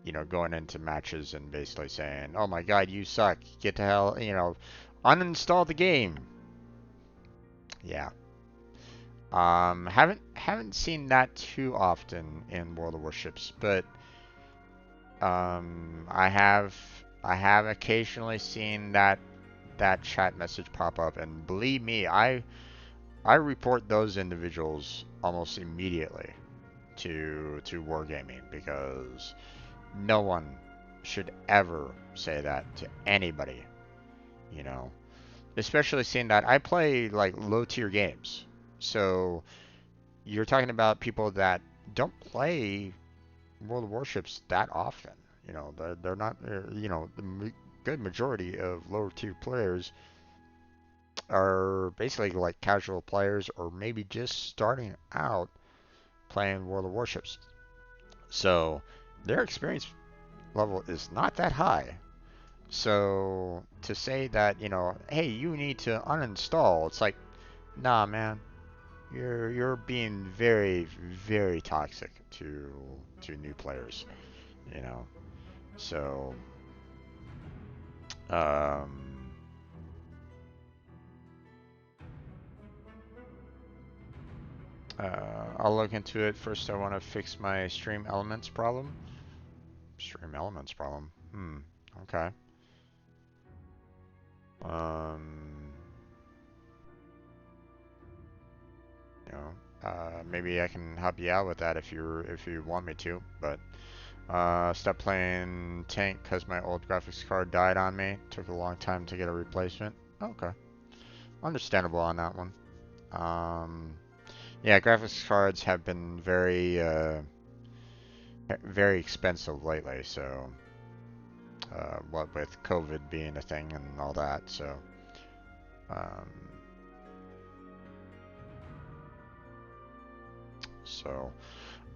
you know going into matches and basically saying, "Oh my God, you suck. Get the hell," you know, uninstall the game. Yeah. Haven't seen that too often in World of Warships, but I have occasionally seen that chat message pop up, and believe me, I report those individuals almost immediately to Wargaming because no one should ever say that to anybody, you know. Especially seeing that I play like low tier games. So you're talking about people that don't play World of Warships that often. You know, they're not, you know, the good majority of lower tier players are basically like casual players or maybe just starting out playing World of Warships. So their experience level is not that high. So to say that, you know, hey, you need to uninstall, it's like, nah, man, you're being very, very toxic to new players, you know. So um I'll look into it. First I want to fix my stream elements problem. Stream elements problem. Okay. Um you know, maybe I can help you out with that if you want me to, but stopped playing tank because my old graphics card died on me. Took a long time to get a replacement. Okay. Understandable on that one. Yeah, graphics cards have been very expensive lately, so what with COVID being a thing and all that, so um, so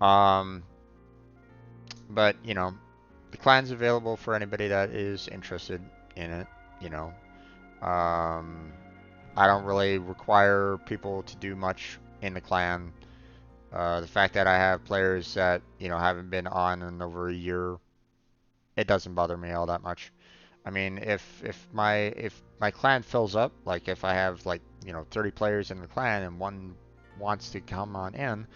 um, but you know, the clan's available for anybody that is interested in it. You know, I don't really require people to do much in the clan. The fact that I have players that, you know, haven't been on in over a year, it doesn't bother me all that much. I mean, if my clan fills up, like if I have like, you know, 30 players in the clan and one wants to come on in,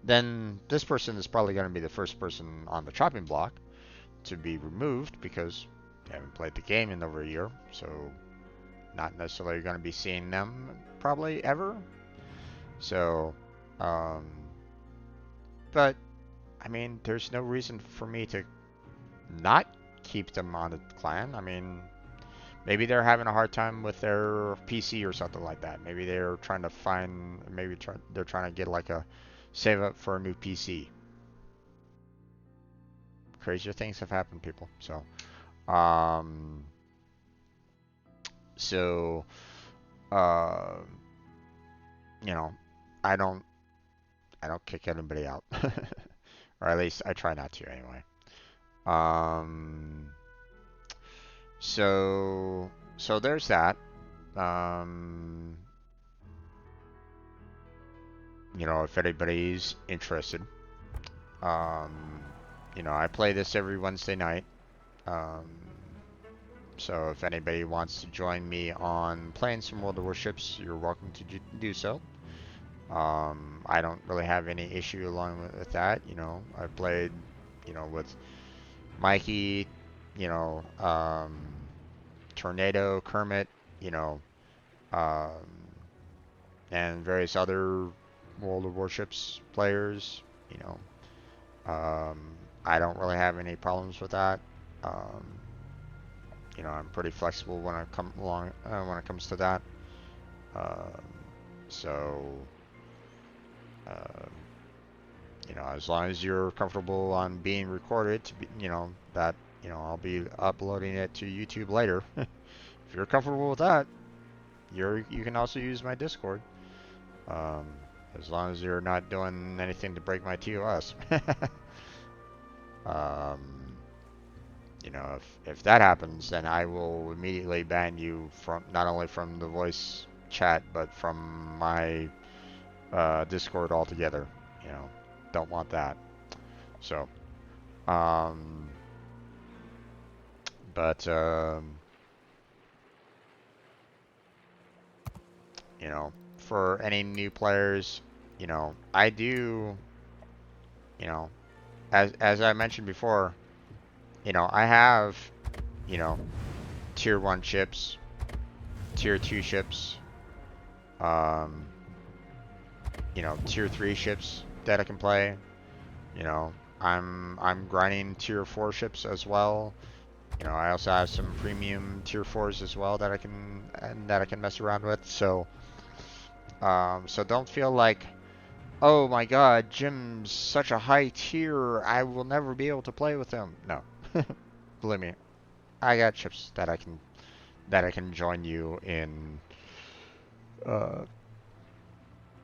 then this person is probably going to be the first person on the chopping block to be removed because they haven't played the game in over a year. So not necessarily going to be seeing them probably ever. So, um, but I mean, there's no reason for me to not keep them on the clan. I mean, maybe they're having a hard time with their PC or something like that. Maybe they're trying to find, they're trying to get like a save up for a new PC. Crazier things have happened, people. Um, so, uh, you know, I don't, I don't kick anybody out, or at least I try not to anyway. Um, so there's that. Um, you know, if anybody's interested, um, you know, I play this every Wednesday night. Um, so if anybody wants to join me on playing some World of Warships, you're welcome to do so. I don't really have any issue along with that. You know, I played, you know, with Mikey, you know, Tornado, Kermit, you know, um, and various other World of Warships players. You know, I don't really have any problems with that. Um, you know, I'm pretty flexible when I come along when it comes to that. Um, so, um, you know, as long as you're comfortable on being recorded, to be, you know, that, you know, I'll be uploading it to YouTube later. If you're comfortable with that, you can also use my Discord. Um, as long as you're not doing anything to break my TOS. um, you know, if that happens, then I will immediately ban you from not only from the voice chat but from my Discord altogether. You know, don't want that. So, um, but you know, for any new players, you know, I do, you know, as I mentioned before, you know, I have, you know, tier 1 ships, tier 2 ships, um, you know, tier 3 ships that I can play. You know, I'm grinding tier 4 ships as well. You know, I also have some premium tier 4s as well that I can mess around with. So so don't feel like oh my god, Jim's such a high tier, I will never be able to play with him. No. Believe me, I got chips that I can join you in uh,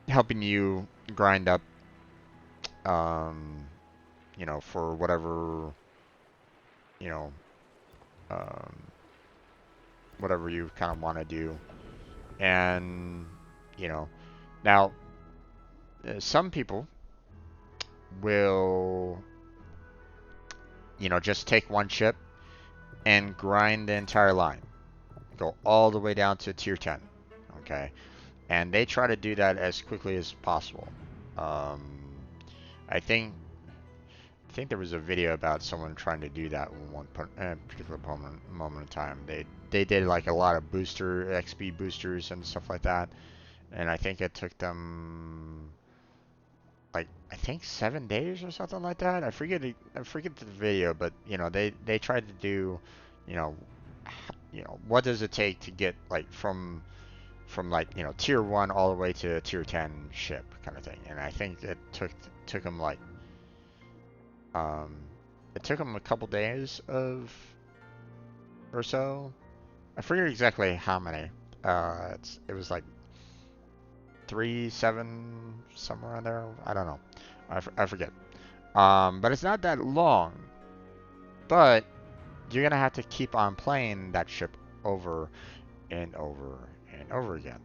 helping you grind up, um, for whatever, you know, um, whatever you kind of want to do. And, you know, now, some people will, just take one chip and grind the entire line, go all the way down to tier 10, okay? And they try to do that as quickly as possible. Um, I think there was a video about someone trying to do that in one particular moment in time. They did like a lot of booster XP boosters and stuff like that, and I think it took them like I think 7 days or something like that. I forget the video, but they tried to do, you know, what does it take to get like from like tier 1 all the way to tier 10 ship kind of thing. And I think it took them like um it took them a couple days of or so. I forget exactly how many. It was like 3, 7, somewhere in there. I don't know. I forget. But it's not that long. But you're gonna have to keep on playing that ship over and over and over again.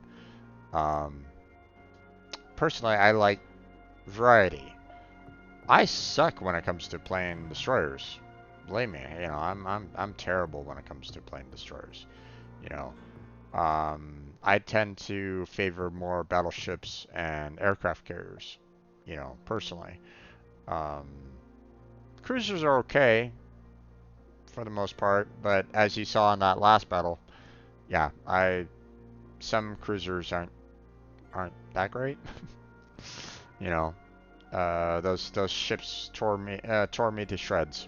Um, Personally, I like variety. I suck when it comes to playing destroyers. Believe me, I'm terrible when it comes to playing destroyers. You know, I tend to favor more battleships and aircraft carriers. Personally, um, cruisers are okay for the most part, but as you saw in that last battle, yeah, some cruisers aren't that great. you know, those ships tore me to shreds.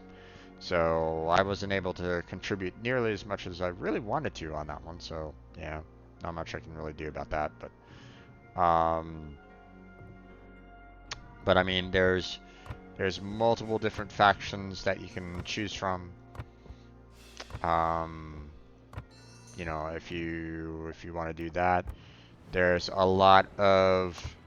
So I wasn't able to contribute nearly as much as I really wanted to on that one. So yeah, not much I can really do about that. Um, but I mean, there's multiple different factions that you can choose from. Um, if you want to do that, there's a lot of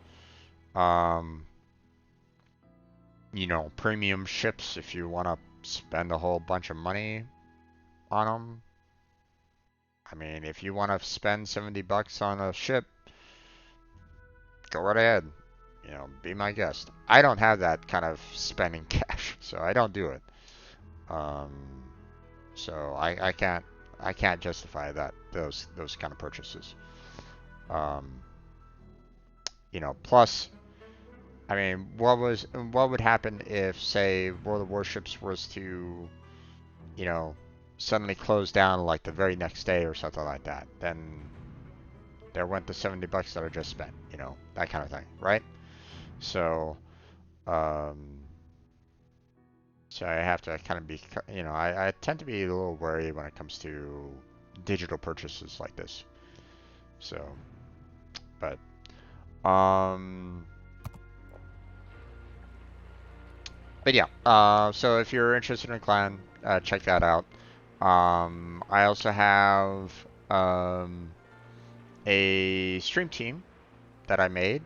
premium ships if you want to spend a whole bunch of money on them. I mean, if you want to spend $70 on a ship, go right ahead. Be my guest. I don't have that kind of spending cash, so I don't do it. Um, so I can't justify those kind of purchases. Um, Plus, I mean, what would happen if, say, World of Warships was to, you know, suddenly close down like the very next day or something like that? Then there went the $70 that I just spent, that kind of thing, right? So, um, so I have to kind of be, I tend to be a little wary when it comes to digital purchases like this. So, but, um, but yeah, so if you're interested in Clan, check that out. I also have a stream team that I made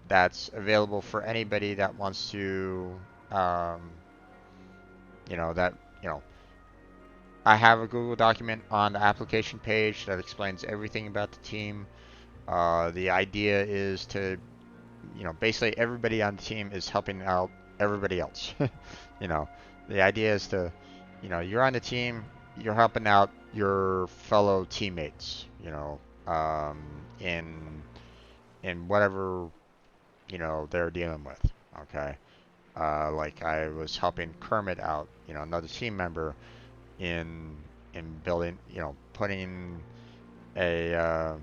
that's available for anybody that wants to, um, that, I have a Google document on the application page that explains everything about the team. The idea is to, basically everybody on the team is helping out everybody else. you know, the idea is to, you're on the team, you're helping out your fellow teammates, in whatever, they're dealing with. Okay. Like I was helping Kermit out, another team member in building, putting a,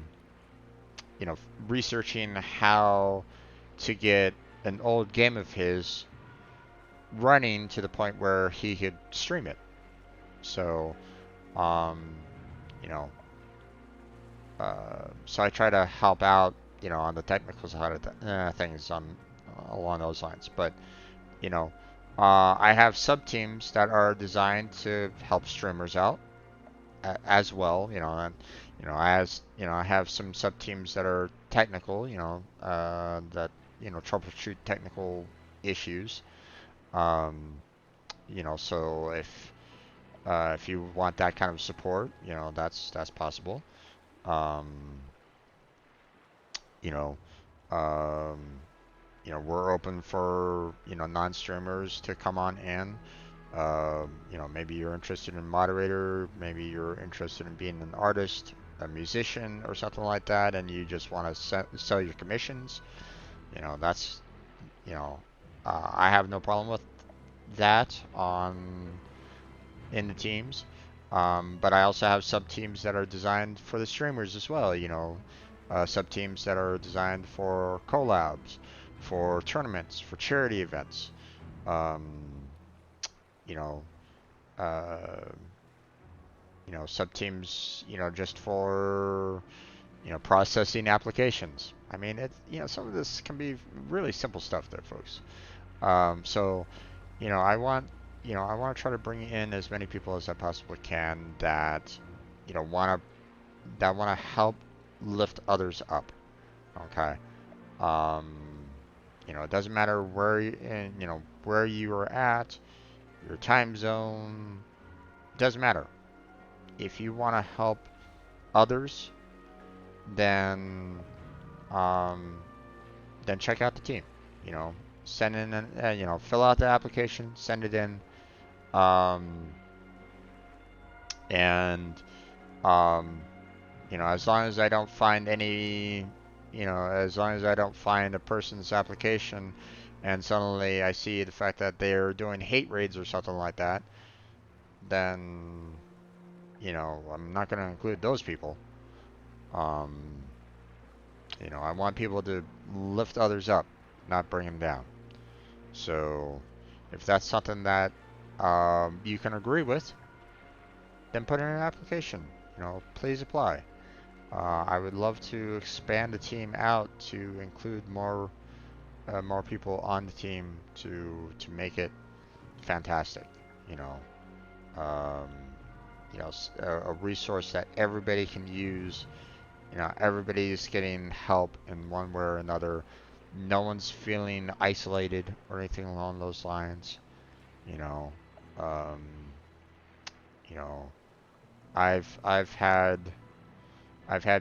researching how to get an old game of his running to the point where he could stream it. So, um, you know, so I try to help out you know, on the technical side of things on along those lines. But you know, I have sub teams that are designed to help streamers out as well. You know, and you know, as you know, I have some sub teams that are technical. You know, that you know troubleshoot technical issues. Um, you know, so if you want that kind of support, you know, that's possible. Um, you know, um, you know, we're open for you know non-streamers to come on in. You know, maybe you're interested in moderator, maybe you're interested in being an artist, a musician, or something like that, and you just want to sell your commissions. You know, that's you know, I have no problem with that on in the teams. But I also have sub teams that are designed for the streamers as well. You know, sub teams that are designed for collabs, for tournaments, for charity events. Um, you know, uh, you know, sub teams. You know, just for you know processing applications. I mean, it's you know some of this can be really simple stuff there, folks. So you know, I want to try to bring in as many people as I possibly can that, you know, want to help lift others up. Okay. Um, you know, it doesn't matter you know, where you are at, your time zone, it doesn't matter. If you want to help others, then, um, then check out the team. You know, send in, you know, fill out the application, send it in. Um, and um, you know, as long as I don't find any, you know, as long as I don't find a person's application and suddenly I see the fact that they're doing hate raids or something like that, then, you know, I'm not going to include those people. Um, you know, I want people to lift others up, not bring them down. So, if that's something that you can agree with, then put in an application. You know, please apply. I would love to expand the team out to include more people on the team to make it fantastic. You know, um, you know, a resource that everybody can use. You know, everybody's getting help in one way or another. No one's feeling isolated or anything along those lines. You know, um, you know, I've had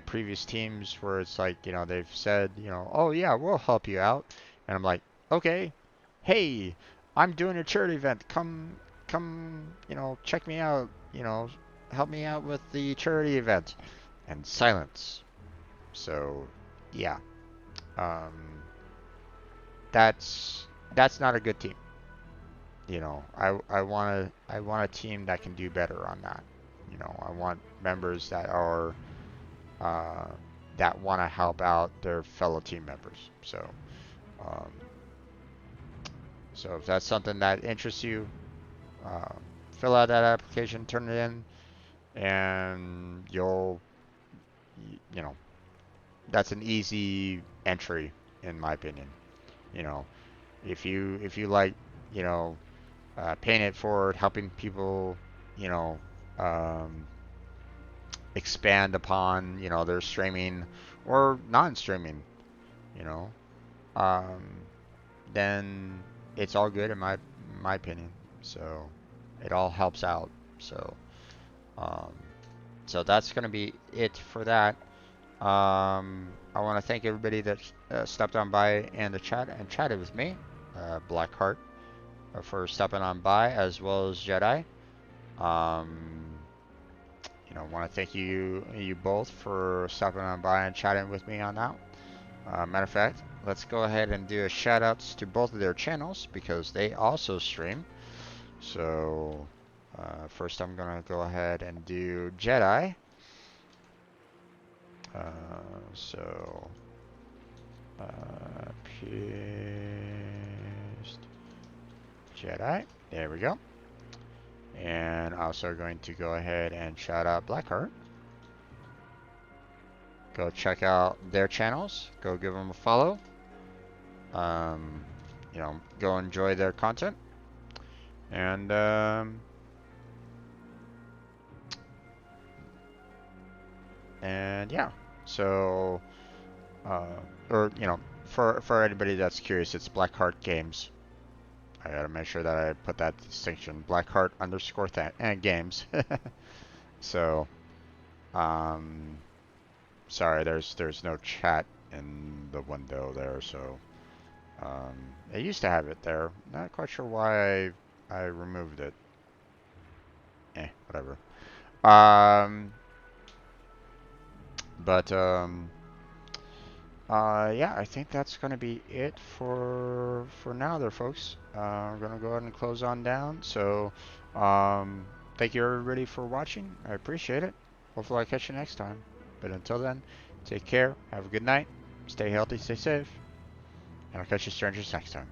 previous teams where it's like, you know, they've said, you know, oh yeah, we'll help you out. And I'm like, okay, hey, I'm doing a charity event. Come, you know, check me out, you know, help me out with the charity event. And silence. So, yeah. Um, that's not a good team. You know, I want a team that can do better on that. You know, I want members that are uh, that want to help out their fellow team members. Um, so if that's something that interests you, uh, fill out that application, turn it in, and you know, that's an easy entry in my opinion. You know, if you like, you know, paying it forward, helping people, you know, um, expand upon, you know, their streaming or non-streaming, you know, um, then it's all good in my opinion. So it all helps out. So um, so that's gonna be it for that. I want to thank everybody that stepped on by in the chat and chatted with me. Blackheart for stepping on by, as well as Jedi. Um, you know, want to thank you both for stopping on by and chatting with me on that. Matter of fact, let's go ahead and do a shout outs to both of their channels because they also stream. So first I'm gonna go ahead and do Jedi. So paste Jedi. There we go. And also going to go ahead and shout out Blackheart. go check out their channels. Go give them a follow. You know, go enjoy their content. And yeah, so or you know, for anybody that's curious, it's Blackheart Games. I gotta make sure that I put that distinction. Blackheart underscore and games. So sorry, there's no chat in the window there, so I used to have it there. Not quite sure why I removed it. Whatever. But yeah, I think that's gonna be it for now there, folks. I'm gonna go ahead and close on down. So thank you everybody for watching. I appreciate it. Hopefully I catch you next time. But until then, take care, have a good night, stay healthy, stay safe, and I'll catch you strangers next time.